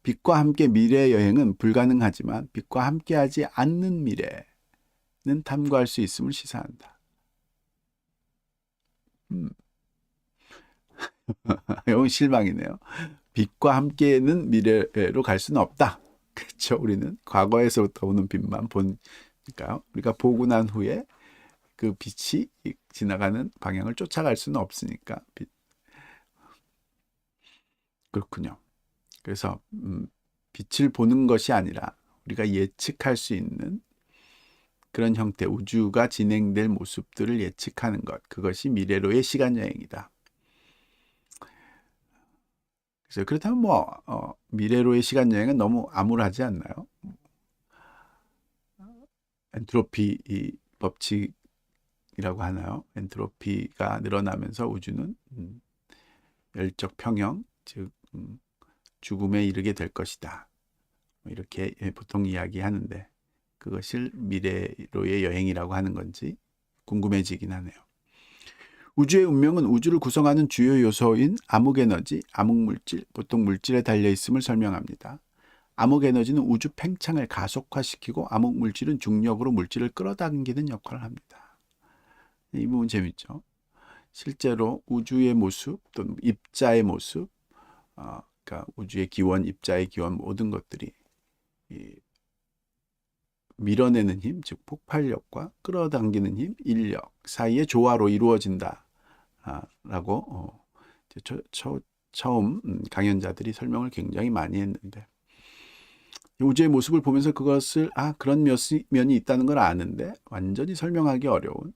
빛과 함께 미래 여행은 불가능하지만 빛과 함께하지 않는 미래는 탐구할 수 있음을 시사한다. 이건 실망이네요. 빛과 함께는 미래로 갈 수는 없다. 그렇죠. 우리는 과거에서부터 오는 빛만 보니까요. 우리가 보고 난 후에 그 빛이 지나가는 방향을 쫓아갈 수는 없으니까. 그렇군요. 그래서 빛을 보는 것이 아니라 우리가 예측할 수 있는 그런 형태, 우주가 진행될 모습들을 예측하는 것, 그것이 미래로의 시간여행이다. 그래서 그렇다면 미래로의 시간여행은 너무 암울하지 않나요? 엔트로피 법칙이라고 하나요? 엔트로피가 늘어나면서 우주는 열적 평형, 즉 죽음에 이르게 될 것이다. 이렇게 보통 이야기하는데 그것을 미래로의 여행이라고 하는 건지 궁금해지긴 하네요. 우주의 운명은 우주를 구성하는 주요 요소인 암흑에너지, 암흑물질, 보통 물질에 달려있음을 설명합니다. 암흑에너지는 우주 팽창을 가속화시키고 암흑물질은 중력으로 물질을 끌어당기는 역할을 합니다. 이 부분 재밌죠? 실제로 우주의 모습 또는 입자의 모습, 그러니까 우주의 기원, 입자의 기원 모든 것들이 밀어내는 힘, 즉 폭발력과 끌어당기는 힘, 인력 사이의 조화로 이루어진다 라고 처음 강연자들이 설명을 굉장히 많이 했는데 우주의 모습을 보면서 그것을 그런 면이 있다는 걸 아는데 완전히 설명하기 어려운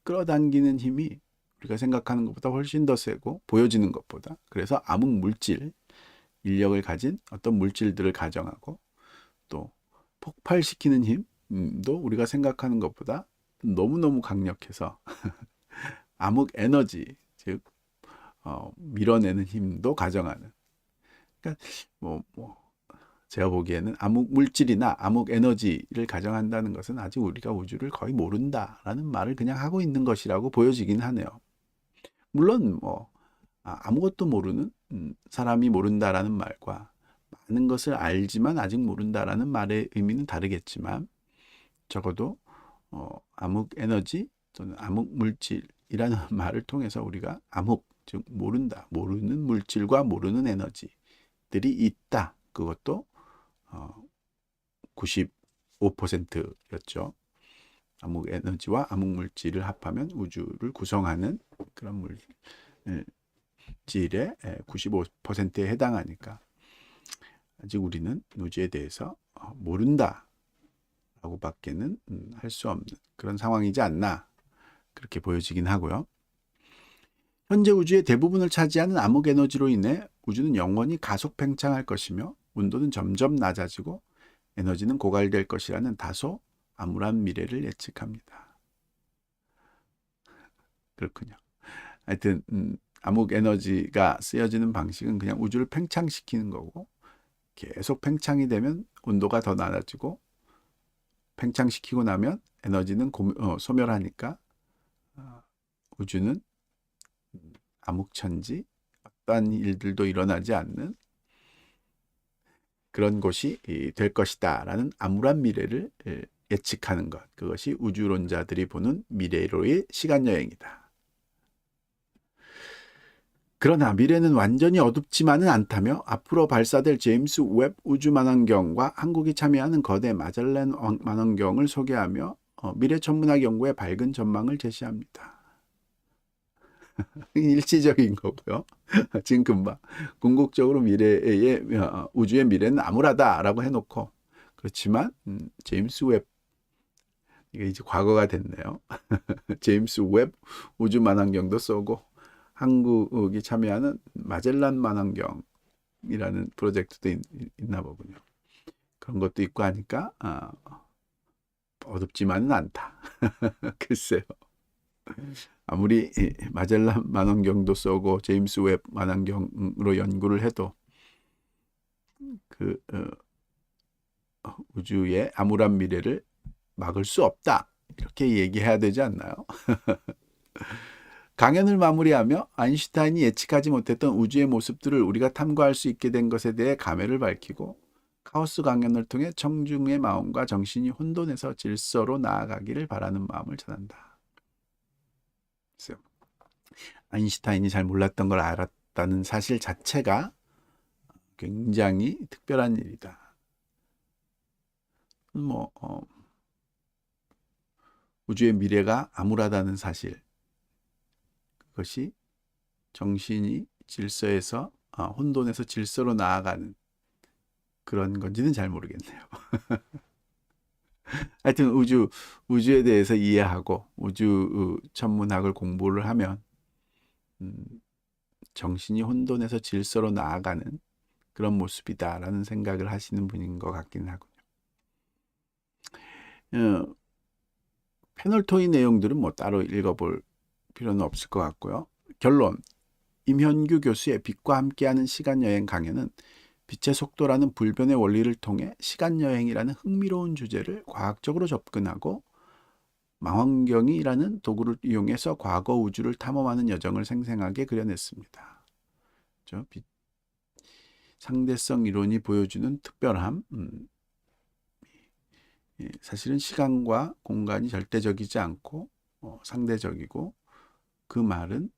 끌어당기는 힘이 우리가 생각하는 것보다 훨씬 더 세고 보여지는 것보다 그래서 암흑물질, 인력을 가진 어떤 물질들을 가정하고 또 폭발시키는 힘도 우리가 생각하는 것보다 너무너무 강력해서 암흑 에너지, 즉 밀어내는 힘도 가정하는. 그러니까 제가 보기에는 암흑 물질이나 암흑 에너지를 가정한다는 것은 아직 우리가 우주를 거의 모른다라는 말을 그냥 하고 있는 것이라고 보여지긴 하네요. 물론 아무것도 모르는 사람이 모른다라는 말과 많은 것을 알지만 아직 모른다라는 말의 의미는 다르겠지만 적어도 암흑 에너지 또는 암흑 물질이라는 말을 통해서 우리가 암흑, 즉 모른다, 모르는 물질과 모르는 에너지들이 있다. 그것도 95%였죠. 암흑 에너지와 암흑 물질을 합하면 우주를 구성하는 그런 물질의 95%에 해당하니까 아직 우리는 우주에 대해서 모른다 라고 밖에는 할 수 없는 그런 상황이지 않나 그렇게 보여지긴 하고요. 현재 우주의 대부분을 차지하는 암흑 에너지로 인해 우주는 영원히 가속 팽창할 것이며 온도는 점점 낮아지고 에너지는 고갈될 것이라는 다소 암울한 미래를 예측합니다. 그렇군요. 하여튼 암흑 에너지가 쓰여지는 방식은 그냥 우주를 팽창시키는 거고 계속 팽창이 되면 온도가 더 낮아지고 팽창시키고 나면 에너지는 소멸하니까 우주는 암흑천지, 어떠한 일들도 일어나지 않는 그런 곳이 될 것이다 라는 암울한 미래를 예측하는 것, 그것이 우주론자들이 보는 미래로의 시간여행이다. 그러나 미래는 완전히 어둡지만은 않다며 앞으로 발사될 제임스 웹 우주만원경과 한국이 참여하는 거대 마젤란 만원경을 소개하며 미래 천문학 연구의 밝은 전망을 제시합니다. 일시적인 거고요. 지금 금방 궁극적으로 우주의 미래는 암울하다라고 해놓고 그렇지만 제임스 웹 이게 이제 과거가 됐네요. 제임스 웹 우주 만환경도 쏘고 한국이 참여하는 마젤란 만환경이라는 프로젝트도 있나 보군요. 그런 것도 있고 하니까 어둡지만은 않다. 글쎄요. 아무리 마젤란 만환경도 쏘고 제임스 웹 만환경으로 연구를 해도 그 우주의 암울한 미래를 막을 수 없다. 이렇게 얘기해야 되지 않나요? 강연을 마무리하며 아인슈타인이 예측하지 못했던 우주의 모습들을 우리가 탐구할 수 있게 된 것에 대해 감회를 밝히고 카오스 강연을 통해 청중의 마음과 정신이 혼돈에서 질서로 나아가기를 바라는 마음을 전한다. 그래서 아인슈타인이 잘 몰랐던 걸 알았다는 사실 자체가 굉장히 특별한 일이다. 우주의 미래가 암울하다는 사실, 그것이 정신이 질서에서 혼돈에서 질서로 나아가는 그런 건지는 잘 모르겠네요. 하여튼 우주에 대해서 이해하고 우주 천문학을 공부를 하면 정신이 혼돈에서 질서로 나아가는 그런 모습이다라는 생각을 하시는 분인 것 같긴 하군요. 패널 토의 내용들은 뭐 따로 읽어볼 필요는 없을 것 같고요. 결론, 임현규 교수의 빛과 함께하는 시간여행 강연은 빛의 속도라는 불변의 원리를 통해 시간여행이라는 흥미로운 주제를 과학적으로 접근하고 망원경이라는 도구를 이용해서 과거 우주를 탐험하는 여정을 생생하게 그려냈습니다. 상대성 이론이 보여주는 특별함, 사실은 시간과 공간이 절대적이지 않고 상대적이고, 그 말은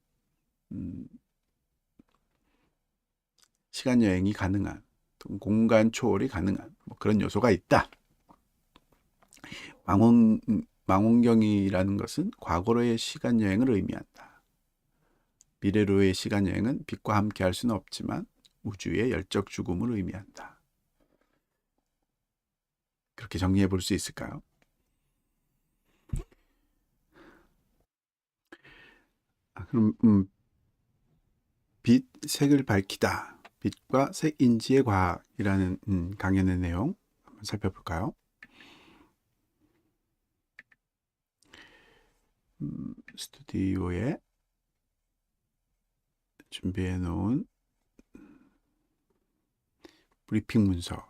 시간 여행이 가능한, 공간 초월이 가능한 그런 요소가 있다. 망원경이라는 것은 과거로의 시간 여행을 의미한다. 미래로의 시간 여행은 빛과 함께 할 수는 없지만 우주의 열적 죽음을 의미한다. 그렇게 정리해 볼 수 있을까요? 그럼 빛, 색을 밝히다. 빛과 색 인지의 과학이라는 강연의 내용 한번 살펴볼까요? 스튜디오에 준비해 놓은 브리핑 문서로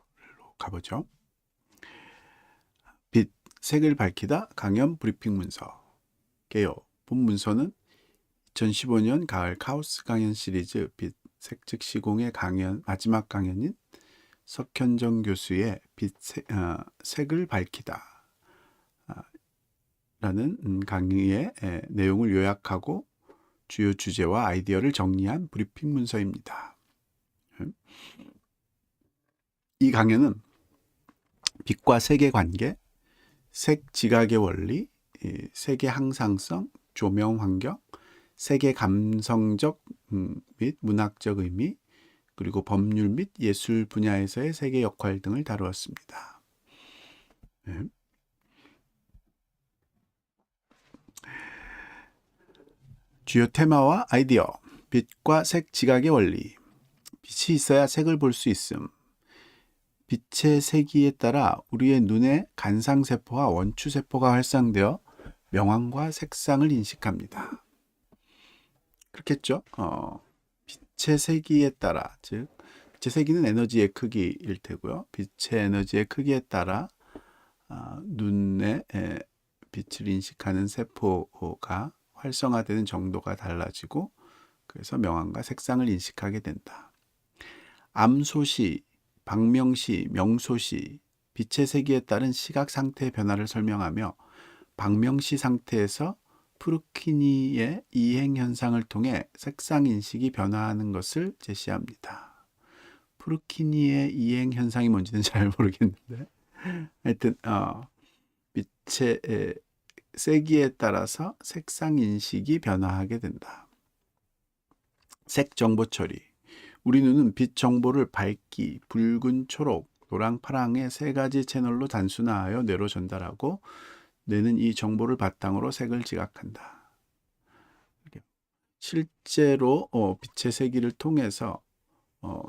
가보죠. 빛, 색을 밝히다 강연 브리핑 문서. 개요. 본 문서는 2015년 가을 카오스 강연 시리즈 빛, 색, 즉 시공의 강연, 마지막 강연인 석현정 교수의 빛, 색을 밝히다 라는 강의의 내용을 요약하고 주요 주제와 아이디어를 정리한 브리핑 문서입니다. 이 강연은 빛과 색의 관계, 색 지각의 원리, 색의 항상성, 조명 환경, 색의 감성적 및 문학적 의미, 그리고 법률 및 예술 분야에서의 색의 역할 등을 다루었습니다. 주요 테마와 아이디어, 빛과 색 지각의 원리, 빛이 있어야 색을 볼 수 있음, 빛의 세기에 따라 우리의 눈에 간상세포와 원추세포가 활성되어 명암과 색상을 인식합니다. 그렇겠죠? 빛의 세기에 따라, 즉 빛의 세기는 에너지의 크기일 테고요. 빛의 에너지의 크기에 따라 눈에 빛을 인식하는 세포가 활성화되는 정도가 달라지고, 그래서 명암과 색상을 인식하게 된다. 암소시, 박명시, 명소시, 빛의 세기에 따른 시각 상태의 변화를 설명하며 박명시 상태에서 프루키니의 이행 현상을 통해 색상 인식이 변화하는 것을 제시합니다. 프루키니의 이행 현상이 뭔지는 잘 모르겠는데, 하여튼 빛의 세기에 따라서 색상 인식이 변화하게 된다. 색 정보 처리. 우리 눈은 빛 정보를 밝기, 붉은, 초록, 노랑, 파랑의 세 가지 채널로 단순화하여 뇌로 전달하고 뇌는 이 정보를 바탕으로 색을 지각한다. 실제로 빛의 세기를 통해서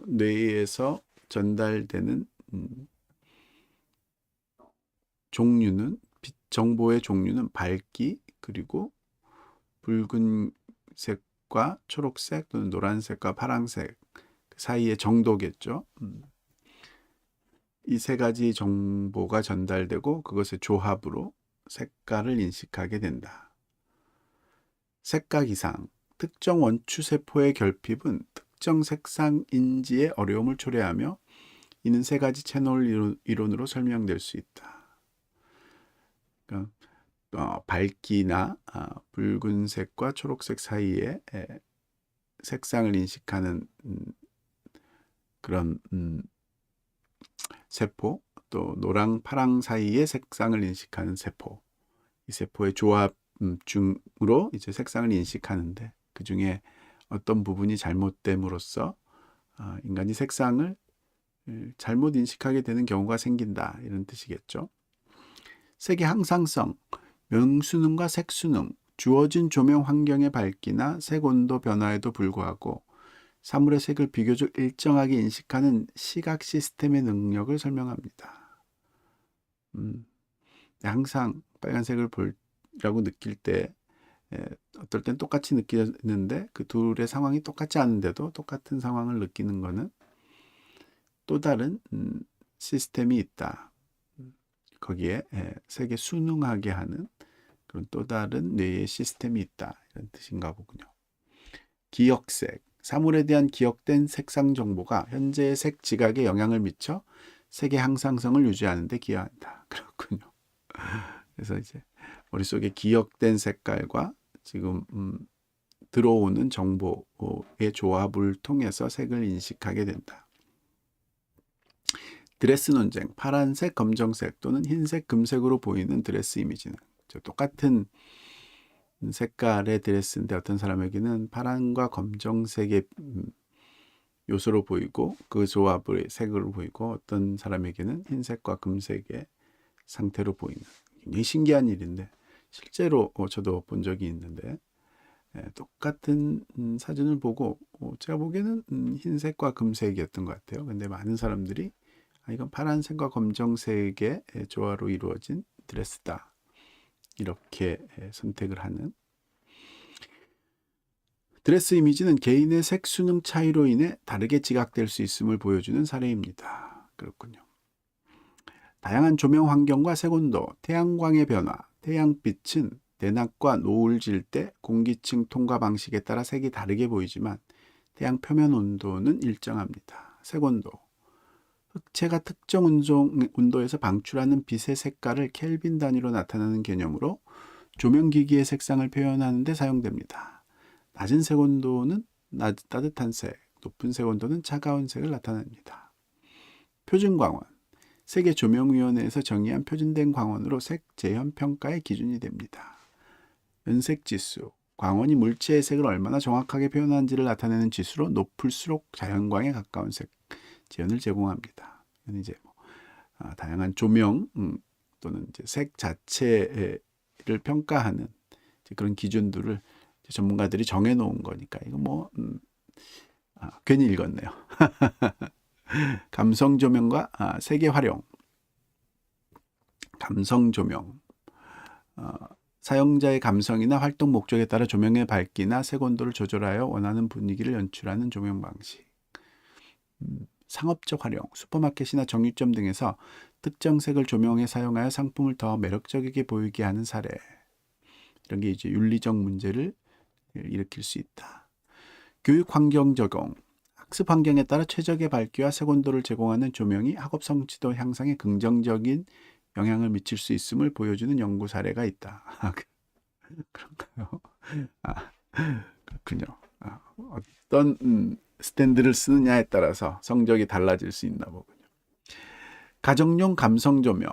뇌에서 전달되는 종류는, 빛 정보의 종류는 밝기, 그리고 붉은색과 초록색 또는 노란색과 파란색 사이의 정도겠죠. 이 세 가지 정보가 전달되고 그것의 조합으로 색깔을 인식하게 된다. 색각 이상, 특정 원추세포의 결핍은 특정 색상 인지에 어려움을 초래하며 이는 세 가지 채널 이론으로 설명될 수 있다. 그러니까 밝기나 붉은색과 초록색 사이에 색상을 인식하는 그런 세포, 또 노랑, 파랑 사이의 색상을 인식하는 세포, 이 세포의 조합 중으로 이제 색상을 인식하는데, 그 중에 어떤 부분이 잘못됨으로써 인간이 색상을 잘못 인식하게 되는 경우가 생긴다, 이런 뜻이겠죠. 색의 항상성, 명수능과 색수능, 주어진 조명 환경의 밝기나 색 온도 변화에도 불구하고 사물의 색을 비교적 일정하게 인식하는 시각 시스템의 능력을 설명합니다. 항상 빨간색을 보라고 느낄 때 어떨 땐 똑같이 느끼는데 그 둘의 상황이 똑같지 않은데도 똑같은 상황을 느끼는 것은 또 다른 시스템이 있다. 거기에 색에 순응하게 하는 그런 또 다른 뇌의 시스템이 있다, 이런 뜻인가 보군요. 기억색, 사물에 대한 기억된 색상 정보가 현재의 색 지각에 영향을 미쳐 색의 항상성을 유지하는 데 기여한다. 그렇군요. 그래서 이제 머릿속에 기억된 색깔과 지금 들어오는 정보의 조합을 통해서 색을 인식하게 된다. 드레스 논쟁, 파란색, 검정색 또는 흰색, 금색으로 보이는 드레스 이미지는, 똑같은 색깔의 드레스인데 어떤 사람에게는 파란과 검정색의 요소로 보이고 그 조합의 색으로 보이고, 어떤 사람에게는 흰색과 금색의 상태로 보이는, 굉장히 신기한 일인데 실제로 저도 본 적이 있는데, 똑같은 사진을 보고 제가 보기에는 흰색과 금색이었던 것 같아요. 근데 많은 사람들이 이건 파란색과 검정색의 조화로 이루어진 드레스다, 이렇게 선택을 하는. 드레스 이미지는 개인의 색 수능 차이로 인해 다르게 지각될 수 있음을 보여주는 사례입니다. 그렇군요. 다양한 조명 환경과 색온도, 태양광의 변화, 태양빛은 대낮과 노을 질 때 공기층 통과 방식에 따라 색이 다르게 보이지만 태양 표면 온도는 일정합니다. 색온도, 흑채가 특정 온도에서 방출하는 빛의 색깔을 켈빈 단위로 나타내는 개념으로 조명기기의 색상을 표현하는 데 사용됩니다. 낮은 색온도는 따뜻한 색, 높은 색온도는 차가운 색을 나타냅니다. 표준광원, 세계조명위원회에서 정의한 표준된 광원으로 색 재현 평가의 기준이 됩니다. 연색지수, 광원이 물체의 색을 얼마나 정확하게 표현하는지를 나타내는 지수로 높을수록 자연광에 가까운 색 재현을 제공합니다. 이제 다양한 조명 또는 이제 색 자체를 평가하는 그런 기준들을 전문가들이 정해놓은 거니까 이거 괜히 읽었네요. 감성 조명과 색의 활용. 감성 조명, 사용자의 감성이나 활동 목적에 따라 조명의 밝기나 색 온도를 조절하여 원하는 분위기를 연출하는 조명 방식. 상업적 활용, 슈퍼마켓이나 정육점 등에서 특정 색을 조명에 사용하여 상품을 더 매력적이게 보이게 하는 사례. 이런 게 이제 윤리적 문제를 일으킬 수 있다. 교육 환경 적용, 학습 환경에 따라 최적의 밝기와 색 온도를 제공하는 조명이 학업 성취도 향상에 긍정적인 영향을 미칠 수 있음을 보여주는 연구 사례가 있다. 그런가요? 그렇군요. 어떤 스탠드를 쓰느냐에 따라서 성적이 달라질 수 있나 보군요. 가정용 감성 조명,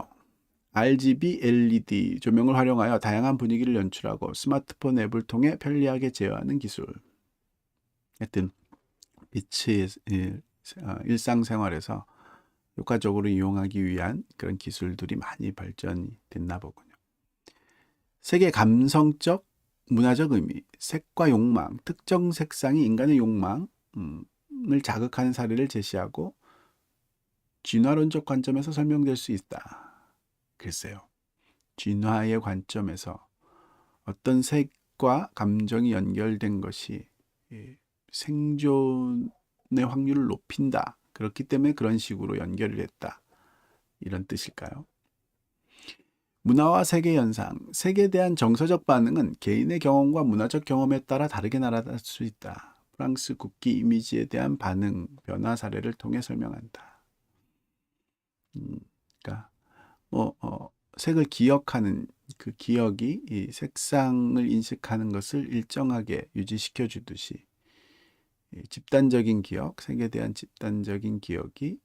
RGB LED 조명을 활용하여 다양한 분위기를 연출하고 스마트폰 앱을 통해 편리하게 제어하는 기술. 하여튼 빛이 일상생활에서 효과적으로 이용하기 위한 그런 기술들이 많이 발전이 됐나 보군요. 색의 감성적, 문화적 의미, 색과 욕망, 특정 색상이 인간의 욕망을 자극하는 사례를 제시하고 진화론적 관점에서 설명될 수 있다. 글쎄요. 진화의 관점에서 어떤 색과 감정이 연결된 것이 생존의 확률을 높인다. 그렇기 때문에 그런 식으로 연결을 했다. 이런 뜻일까요? 문화와 색의 현상, 색에 대한 정서적 반응은 개인의 경험과 문화적 경험에 따라 다르게 나타날 수 있다. 프랑스 국기 이미지에 대한 반응, 변화 사례를 통해 설명한다. 그러니까 색을 기억하는 그 기억이 이 색상을 인식하는 것을 일정하게 유지시켜 주듯이 집단적인 기억, 색에 대한 집단적인 기억이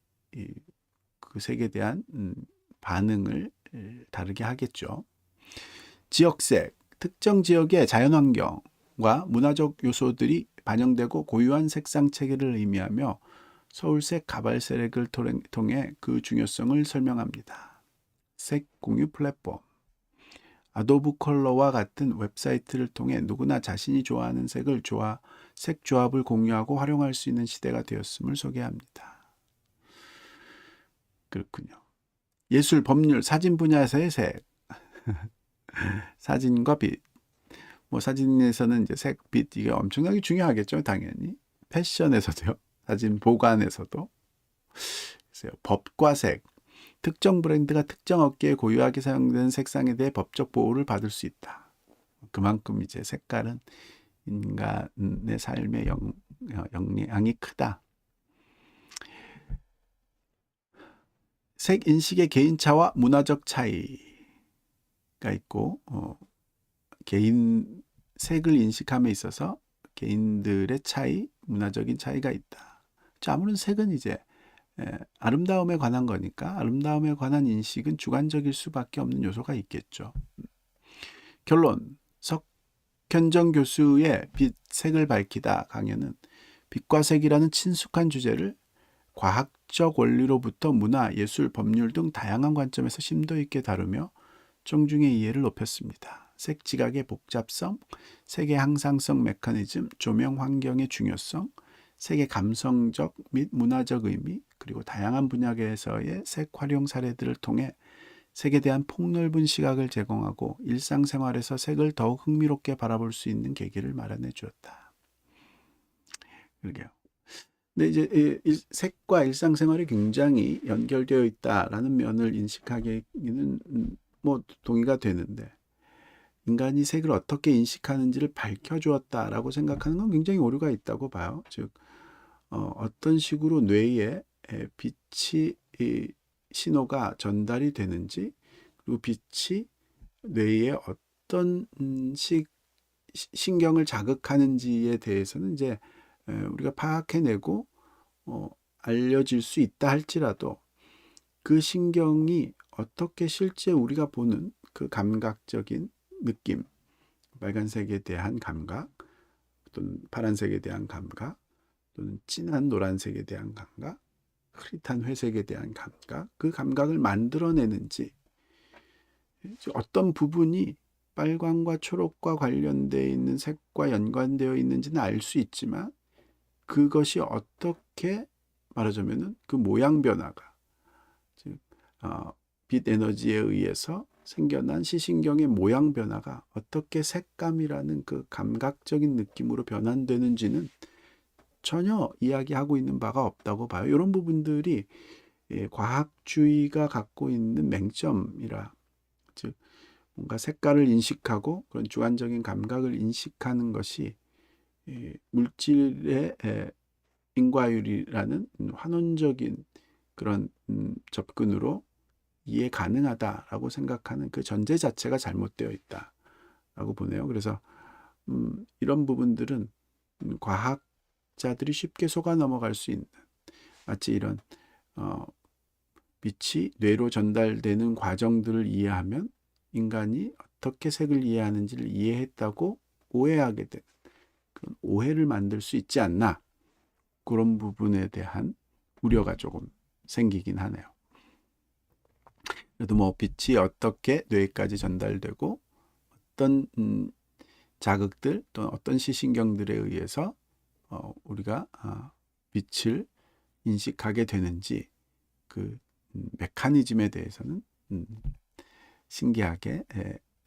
그 색에 대한 반응을 다르게 하겠죠. 지역색, 특정 지역의 자연환경과 문화적 요소들이 반영되고 고유한 색상 체계를 의미하며 서울색 가발색을 통해 그 중요성을 설명합니다. 색 공유 플랫폼, 아도브 컬러와 같은 웹사이트를 통해 누구나 자신이 좋아하는 색 조합을 공유하고 활용할 수 있는 시대가 되었음을 소개합니다. 그렇군요. 예술, 법률, 사진 분야에서의 색, 사진과 빛. 사진에서는 이제 색, 빛 이게 엄청나게 중요하겠죠, 당연히. 패션에서도요, 사진 보관에서도. 글쎄요, 법과 색. 특정 브랜드가 특정 업계에 고유하게 사용되는 색상에 대해 법적 보호를 받을 수 있다. 그만큼 이제 색깔은 인간의 삶의 영향이 크다. 색 인식의 개인차와 문화적 차이가 있고 개인 색을 인식함에 있어서 개인들의 차이, 문화적인 차이가 있다. 아무런 색은 이제 아름다움에 관한 거니까 아름다움에 관한 인식은 주관적일 수밖에 없는 요소가 있겠죠. 결론, 석현정 교수의 빛, 색을 밝히다 강연은 빛과 색이라는 친숙한 주제를 과학적 원리로부터 문화, 예술, 법률 등 다양한 관점에서 심도 있게 다루며 청중의 이해를 높였습니다. 색 지각의 복잡성, 색의 항상성 메커니즘, 조명 환경의 중요성, 색의 감성적 및 문화적 의미, 그리고 다양한 분야에서의 색 활용 사례들을 통해 색에 대한 폭넓은 시각을 제공하고 일상생활에서 색을 더욱 흥미롭게 바라볼 수 있는 계기를 마련해 주었다. 그러게요. 근데 이제 색과 일상생활이 굉장히 연결되어 있다라는 면을 인식하기는 동의가 되는데 인간이 색을 어떻게 인식하는지를 밝혀주었다라고 생각하는 건 굉장히 오류가 있다고 봐요. 즉 어떤 식으로 뇌에 빛이 신호가 전달이 되는지 그리고 빛이 뇌에 어떤 신경을 자극하는지에 대해서는 이제 우리가 파악해내고 알려질 수 있다 할지라도 그 신경이 어떻게 실제 우리가 보는 그 감각적인 느낌, 빨간색에 대한 감각, 또는 파란색에 대한 감각, 또는 진한 노란색에 대한 감각, 흐릿한 회색에 대한 감각, 그 감각을 만들어내는지 어떤 부분이 빨강과 초록과 관련되어 있는 색과 연관되어 있는지는 알 수 있지만 그것이 어떻게 말하자면 그 모양 변화가 즉 빛 에너지에 의해서 생겨난 시신경의 모양 변화가 어떻게 색감이라는 그 감각적인 느낌으로 변환되는지는 전혀 이야기하고 있는 바가 없다고 봐요. 이런 부분들이 과학주의가 갖고 있는 맹점이라 즉 뭔가 색깔을 인식하고 그런 주관적인 감각을 인식하는 것이 물질의 인과율이라는 환원적인 그런 접근으로 이해 가능하다라고 생각하는 그 전제 자체가 잘못되어 있다라고 보네요. 그래서 이런 부분들은 과학자들이 쉽게 속아 넘어갈 수 있는 마치 이런 빛이 뇌로 전달되는 과정들을 이해하면 인간이 어떻게 색을 이해하는지를 이해했다고 오해하게 되는 그런 오해를 만들 수 있지 않나 그런 부분에 대한 우려가 조금 생기긴 하네요. 그래도 빛이 어떻게 뇌까지 전달되고 어떤 자극들 또는 어떤 시신경들에 의해서 우리가 빛을 인식하게 되는지 그 메커니즘에 대해서는 신기하게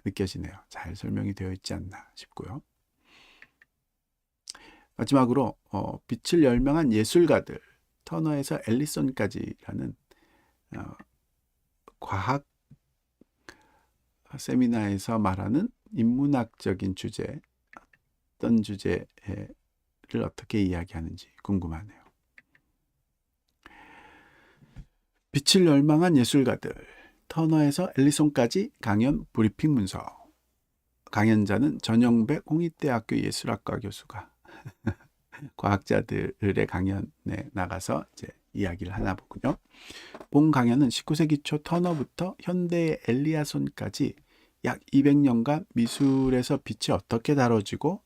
느껴지네요. 잘 설명이 되어 있지 않나 싶고요. 마지막으로 빛을 열명한 예술가들, 터너에서 엘리슨까지라는 과학 세미나에서 말하는 인문학적인 주제, 어떤 주제를 어떻게 이야기하는지 궁금하네요. 빛을 열망한 예술가들, 터너에서 엘리슨까지 강연 브리핑 문서. 강연자는 전영백 홍익대학교 예술학과 교수가 과학자들의 강연에 나가서 이제 이야기를 하나 보군요. 본 강연은 19세기 초 터너부터 현대의 엘리아손까지 약 200년간 미술에서 빛이 어떻게 다뤄지고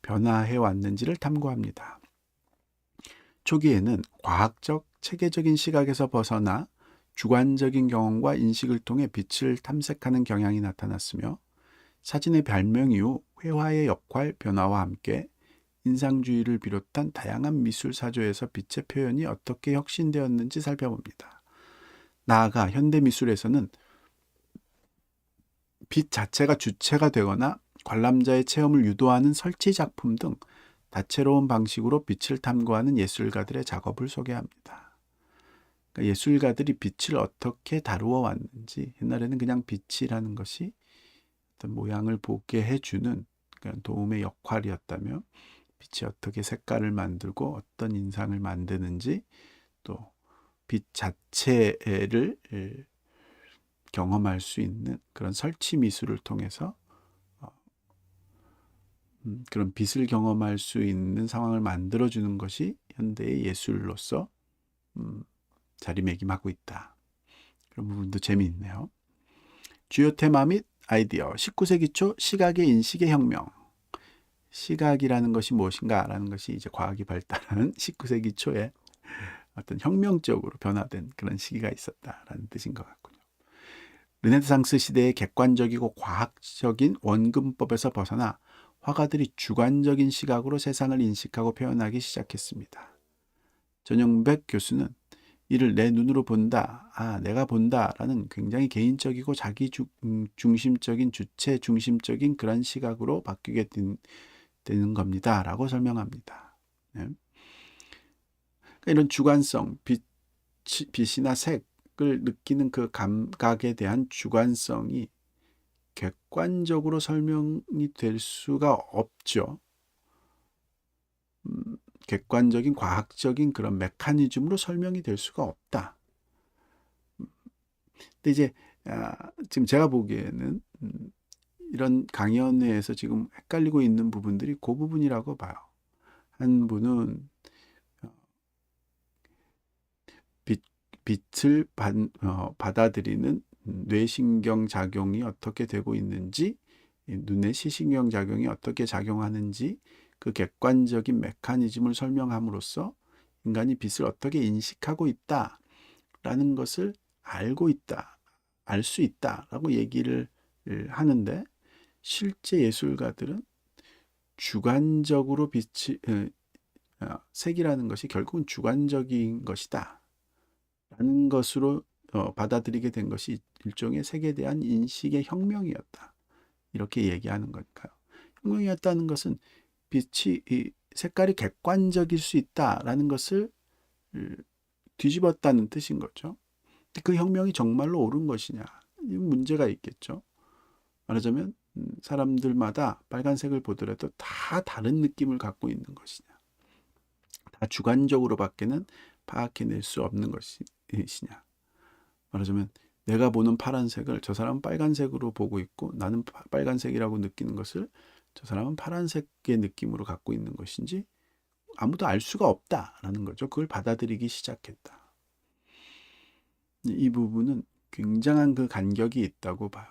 변화해 왔는지를 탐구합니다. 초기에는 과학적, 체계적인 시각에서 벗어나 주관적인 경험과 인식을 통해 빛을 탐색하는 경향이 나타났으며 사진의 발명 이후 회화의 역할 변화와 함께 인상주의를 비롯한 다양한 미술 사조에서 빛의 표현이 어떻게 혁신되었는지 살펴봅니다. 나아가 현대미술에서는 빛 자체가 주체가 되거나 관람자의 체험을 유도하는 설치 작품 등 다채로운 방식으로 빛을 탐구하는 예술가들의 작업을 소개합니다. 그러니까 예술가들이 빛을 어떻게 다루어 왔는지, 옛날에는 그냥 빛이라는 것이 어떤 모양을 보게 해주는 도움의 역할이었다며 빛이 어떻게 색깔을 만들고 어떤 인상을 만드는지 또 빛 자체를 경험할 수 있는 그런 설치 미술을 통해서 그런 빛을 경험할 수 있는 상황을 만들어주는 것이 현대의 예술로서 자리매김하고 있다. 그런 부분도 재미있네요. 주요 테마 및 아이디어 19세기 초 시각의 인식의 혁명. 시각이라는 것이 무엇인가 라는 것이 이제 과학이 발달한 19세기 초에 어떤 혁명적으로 변화된 그런 시기가 있었다라는 뜻인 것 같군요. 르네상스 시대의 객관적이고 과학적인 원근법에서 벗어나 화가들이 주관적인 시각으로 세상을 인식하고 표현하기 시작했습니다. 전영백 교수는 이를 내 눈으로 본다, 내가 본다 라는 굉장히 개인적이고 자기 중심적인 주체 중심적인 그런 시각으로 바뀌게 되는 겁니다 라고 설명합니다. 네. 그러니까 이런 주관성, 빛이나 색을 느끼는 그 감각에 대한 주관성이 객관적으로 설명이 될 수가 없죠. 객관적인 과학적인 그런 메커니즘으로 설명이 될 수가 없다. 근데 이제 지금 제가 보기에는 이런 강연회에서 지금 헷갈리고 있는 부분들이 그 부분이라고 봐요. 한 분은 빛을 받아들이는 뇌신경 작용이 어떻게 되고 있는지, 눈의 시신경 작용이 어떻게 작용하는지 그 객관적인 메커니즘을 설명함으로써 인간이 빛을 어떻게 인식하고 있다라는 것을 알고 있다, 알 수 있다라고 얘기를 하는데 실제 예술가들은 주관적으로 빛이 색이라는 것이 결국은 주관적인 것이다 라는 것으로 받아들이게 된 것이 일종의 색에 대한 인식의 혁명이었다. 이렇게 얘기하는 거니까요. 혁명이었다는 것은 빛이 색깔이 객관적일 수 있다라는 것을 뒤집었다는 뜻인 거죠. 그 혁명이 정말로 옳은 것이냐? 이 문제가 있겠죠. 말하자면 사람들마다 빨간색을 보더라도 다 다른 느낌을 갖고 있는 것이냐? 다 주관적으로밖에는 파악해낼 수 없는 것이냐? 말하자면 내가 보는 파란색을 저 사람은 빨간색으로 보고 있고 나는 빨간색이라고 느끼는 것을 저 사람은 파란색의 느낌으로 갖고 있는 것인지 아무도 알 수가 없다라는 거죠. 그걸 받아들이기 시작했다. 이 부분은 굉장한 그 간격이 있다고 봐요.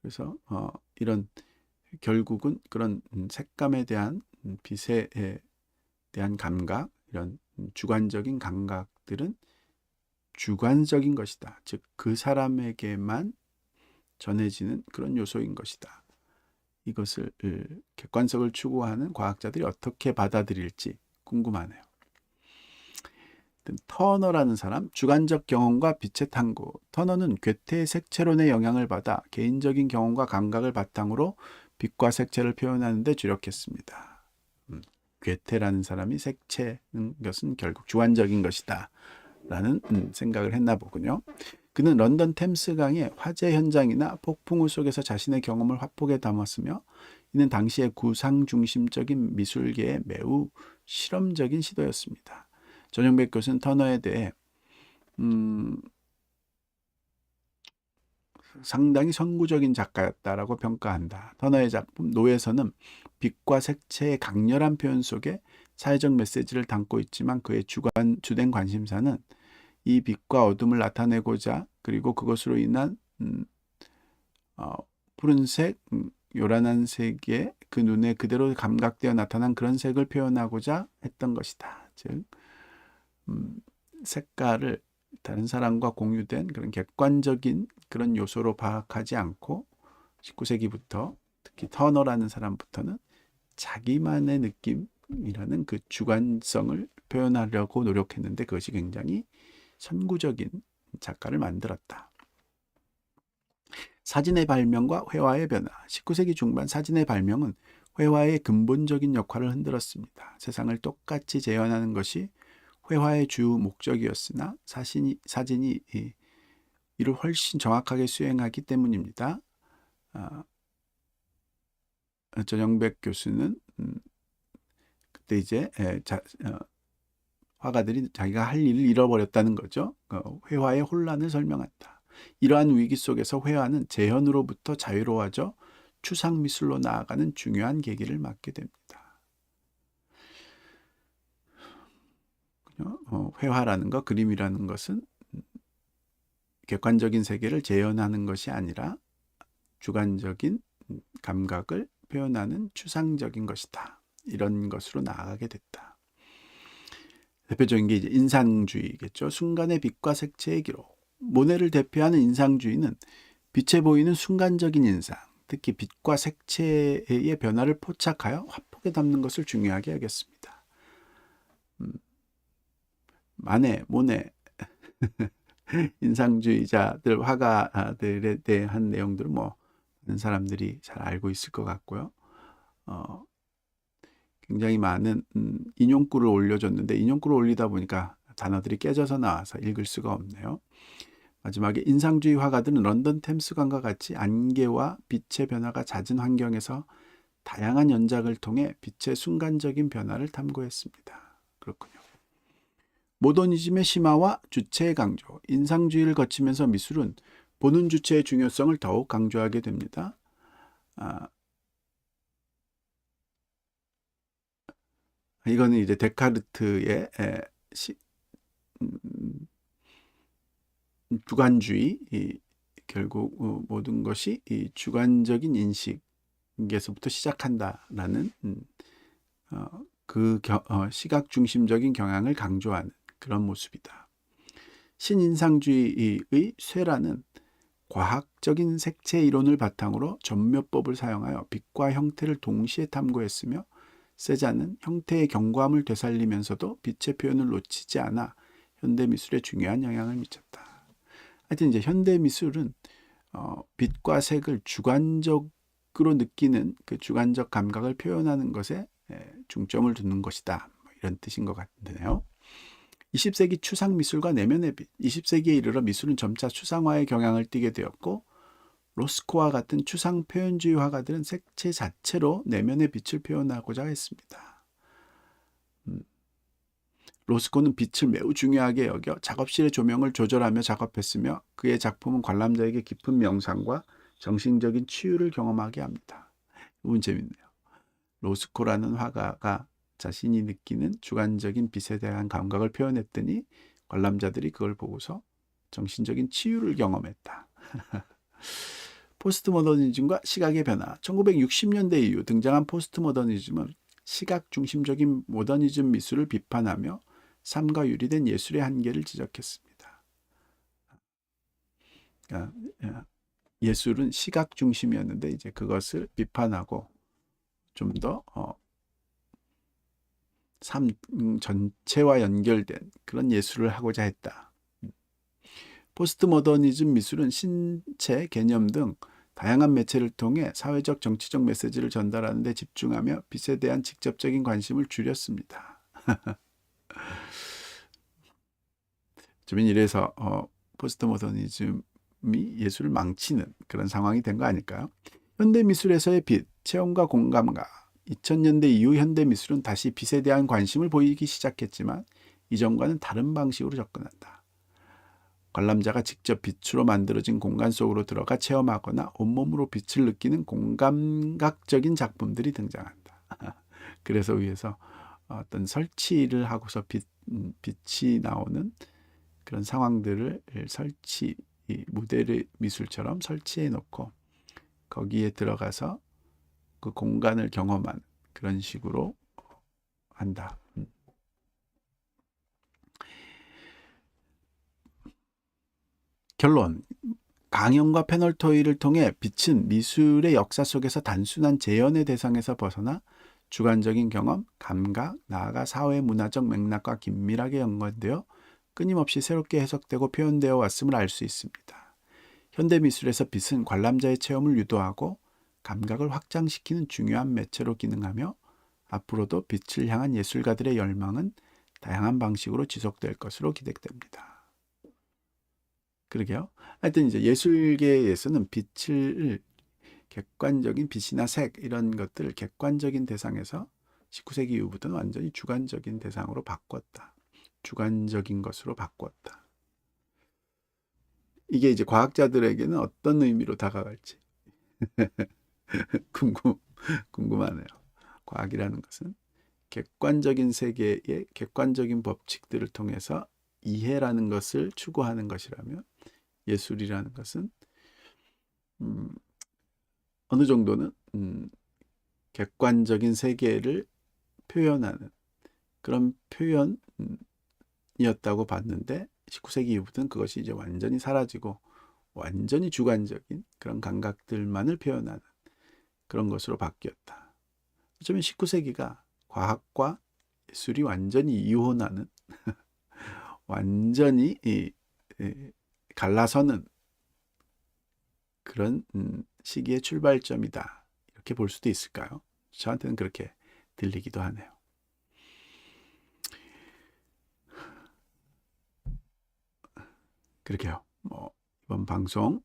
그래서 이런 결국은 그런 색감에 대한 빛에 대한 감각, 이런 주관적인 감각들은 주관적인 것이다. 즉 그 사람에게만 전해지는 그런 요소인 것이다. 이것을 객관성을 추구하는 과학자들이 어떻게 받아들일지 궁금하네요. 터너라는 사람, 주관적 경험과 빛의 탐구. 터너는 괴테의 색채론의 영향을 받아 개인적인 경험과 감각을 바탕으로 빛과 색채를 표현하는 데 주력했습니다. 괴테라는 사람이 색채는 것은 결국 주관적인 것이다 라는 생각을 했나 보군요. 그는 런던 템스강의 화재 현장이나 폭풍우 속에서 자신의 경험을 화폭에 담았으며 이는 당시의 구상 중심적인 미술계의 매우 실험적인 시도였습니다. 전영백 교수는 터너에 대해 상당히 선구적인 작가였다라고 평가한다. 터너의 작품 노에서는 빛과 색채의 강렬한 표현 속에 사회적 메시지를 담고 있지만 그의 주된 관심사는 이 빛과 어둠을 나타내고자 그리고 그것으로 인한 푸른색, 요란한 색에 그 눈에 그대로 감각되어 나타난 그런 색을 표현하고자 했던 것이다. 즉 색깔을 다른 사람과 공유된 그런 객관적인 그런 요소로 파악하지 않고 19세기부터 특히 터너라는 사람부터는 자기만의 느낌이라는 그 주관성을 표현하려고 노력했는데 그것이 굉장히 선구적인 작가를 만들었다. 사진의 발명과 회화의 변화. 19세기 중반 사진의 발명은 회화의 근본적인 역할을 흔들었습니다. 세상을 똑같이 재현하는 것이 회화의 주 목적이었으나 사진이 이를 훨씬 정확하게 수행하기 때문입니다. 전영백 교수는 그때 이제 화가들이 자기가 할 일을 잃어버렸다는 거죠. 회화의 혼란을 설명한다. 이러한 위기 속에서 회화는 재현으로부터 자유로워져 추상미술로 나아가는 중요한 계기를 맞게 됩니다. 회화라는 것, 그림이라는 것은 객관적인 세계를 재현하는 것이 아니라 주관적인 감각을 표현하는 추상적인 것이다. 이런 것으로 나아가게 됐다. 대표적인 게 이제 인상주의겠죠. 순간의 빛과 색채의 기록. 모네를 대표하는 인상주의는 빛에 보이는 순간적인 인상, 특히 빛과 색채의 변화를 포착하여 화폭에 담는 것을 중요하게 여겼습니다. 마네, 모네, 인상주의자들, 화가들에 대한 내용들은 많은 사람들이 잘 알고 있을 것 같고요. 굉장히 많은 인용구를 올려줬는데 인용구를 올리다 보니까 단어들이 깨져서 나와서 읽을 수가 없네요. 마지막에 인상주의 화가들은 런던 템스강과 같이 안개와 빛의 변화가 잦은 환경에서 다양한 연작을 통해 빛의 순간적인 변화를 탐구했습니다. 그렇군요. 모더니즘의 심화와 주체의 강조. 인상주의를 거치면서 미술은 보는 주체의 중요성을 더욱 강조하게 됩니다. 이거는 이제 데카르트의 주관주의, 결국 모든 것이 이 주관적인 인식에서부터 시작한다라는 시각 중심적인 경향을 강조하는 그런 모습이다. 신인상주의의 쇠라는 과학적인 색채 이론을 바탕으로 전묘법을 사용하여 빛과 형태를 동시에 탐구했으며 세자는 형태의 견고함을 되살리면서도 빛의 표현을 놓치지 않아 현대미술에 중요한 영향을 미쳤다. 하여튼 이제 현대미술은 빛과 색을 주관적으로 느끼는 그 주관적 감각을 표현하는 것에 중점을 두는 것이다. 이런 뜻인 것 같네요. 20세기 추상미술과 내면의 빛. 20세기에 이르러 미술은 점차 추상화의 경향을 띠게 되었고 로스코와 같은 추상 표현주의 화가들은 색채 자체로 내면의 빛을 표현하고자 했습니다. 로스코는 빛을 매우 중요하게 여겨 작업실의 조명을 조절하며 작업했으며 그의 작품은 관람자에게 깊은 명상과 정신적인 치유를 경험하게 합니다. 이건 재밌네요. 로스코라는 화가가 자신이 느끼는 주관적인 빛에 대한 감각을 표현했더니 관람자들이 그걸 보고서 정신적인 치유를 경험했다. 포스트모더니즘과 시각의 변화. 1960년대 이후 등장한 포스트모더니즘은 시각 중심적인 모더니즘 미술을 비판하며 삶과 유리된 예술의 한계를 지적했습니다. 예술은 시각 중심이었는데 이제 그것을 비판하고 좀 더 삶 전체와 연결된 그런 예술을 하고자 했다. 포스트 모더니즘 미술은 신체, 개념 등 다양한 매체를 통해 사회적, 정치적 메시지를 전달하는 데 집중하며 빛에 대한 직접적인 관심을 줄였습니다. 좀 이래서 포스트 모더니즘이 예술을 망치는 그런 상황이 된 거 아닐까요? 현대 미술에서의 빛, 체험과 공감과 2000년대 이후 현대 미술은 다시 빛에 대한 관심을 보이기 시작했지만 이전과는 다른 방식으로 접근한다. 관람자가 직접 빛으로 만들어진 공간 속으로 들어가 체험하거나 온몸으로 빛을 느끼는 공감각적인 작품들이 등장한다. 그래서 위에서 어떤 설치를 하고서 빛이 나오는 그런 상황들을 무대를 미술처럼 설치해 놓고 거기에 들어가서 그 공간을 경험한 그런 식으로 한다. 결론. 강연과 패널 토의를 통해 빛은 미술의 역사 속에서 단순한 재현의 대상에서 벗어나 주관적인 경험, 감각, 나아가 사회 문화적 맥락과 긴밀하게 연관되어 끊임없이 새롭게 해석되고 표현되어 왔음을 알 수 있습니다. 현대 미술에서 빛은 관람자의 체험을 유도하고 감각을 확장시키는 중요한 매체로 기능하며 앞으로도 빛을 향한 예술가들의 열망은 다양한 방식으로 지속될 것으로 기대됩니다. 그러게요. 하여튼 이제 예술계에서는 빛을 객관적인 빛이나 색 이런 것들을 객관적인 대상에서 19세기 이후부터는 완전히 주관적인 대상으로 바꿨다. 주관적인 것으로 바꿨다. 이게 이제 과학자들에게는 어떤 의미로 다가갈지 궁금하네요. 과학이라는 것은 객관적인 세계의 객관적인 법칙들을 통해서 이해라는 것을 추구하는 것이라면 예술이라는 것은 어느 정도는 객관적인 세계를 표현하는 그런 표현이었다고 봤는데 19세기 이후부터는 그것이 이제 완전히 사라지고 완전히 주관적인 그런 감각들만을 표현하는 그런 것으로 바뀌었다. 어쩌면 19세기가 과학과 예술이 완전히 이혼하는 완전히 갈라서는 그런 시기의 출발점이다. 이렇게 볼 수도 있을까요? 저한테는 그렇게 들리기도 하네요. 그렇게요. 뭐 이번 방송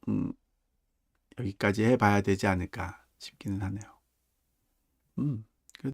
여기까지 해봐야 되지 않을까 싶기는 하네요.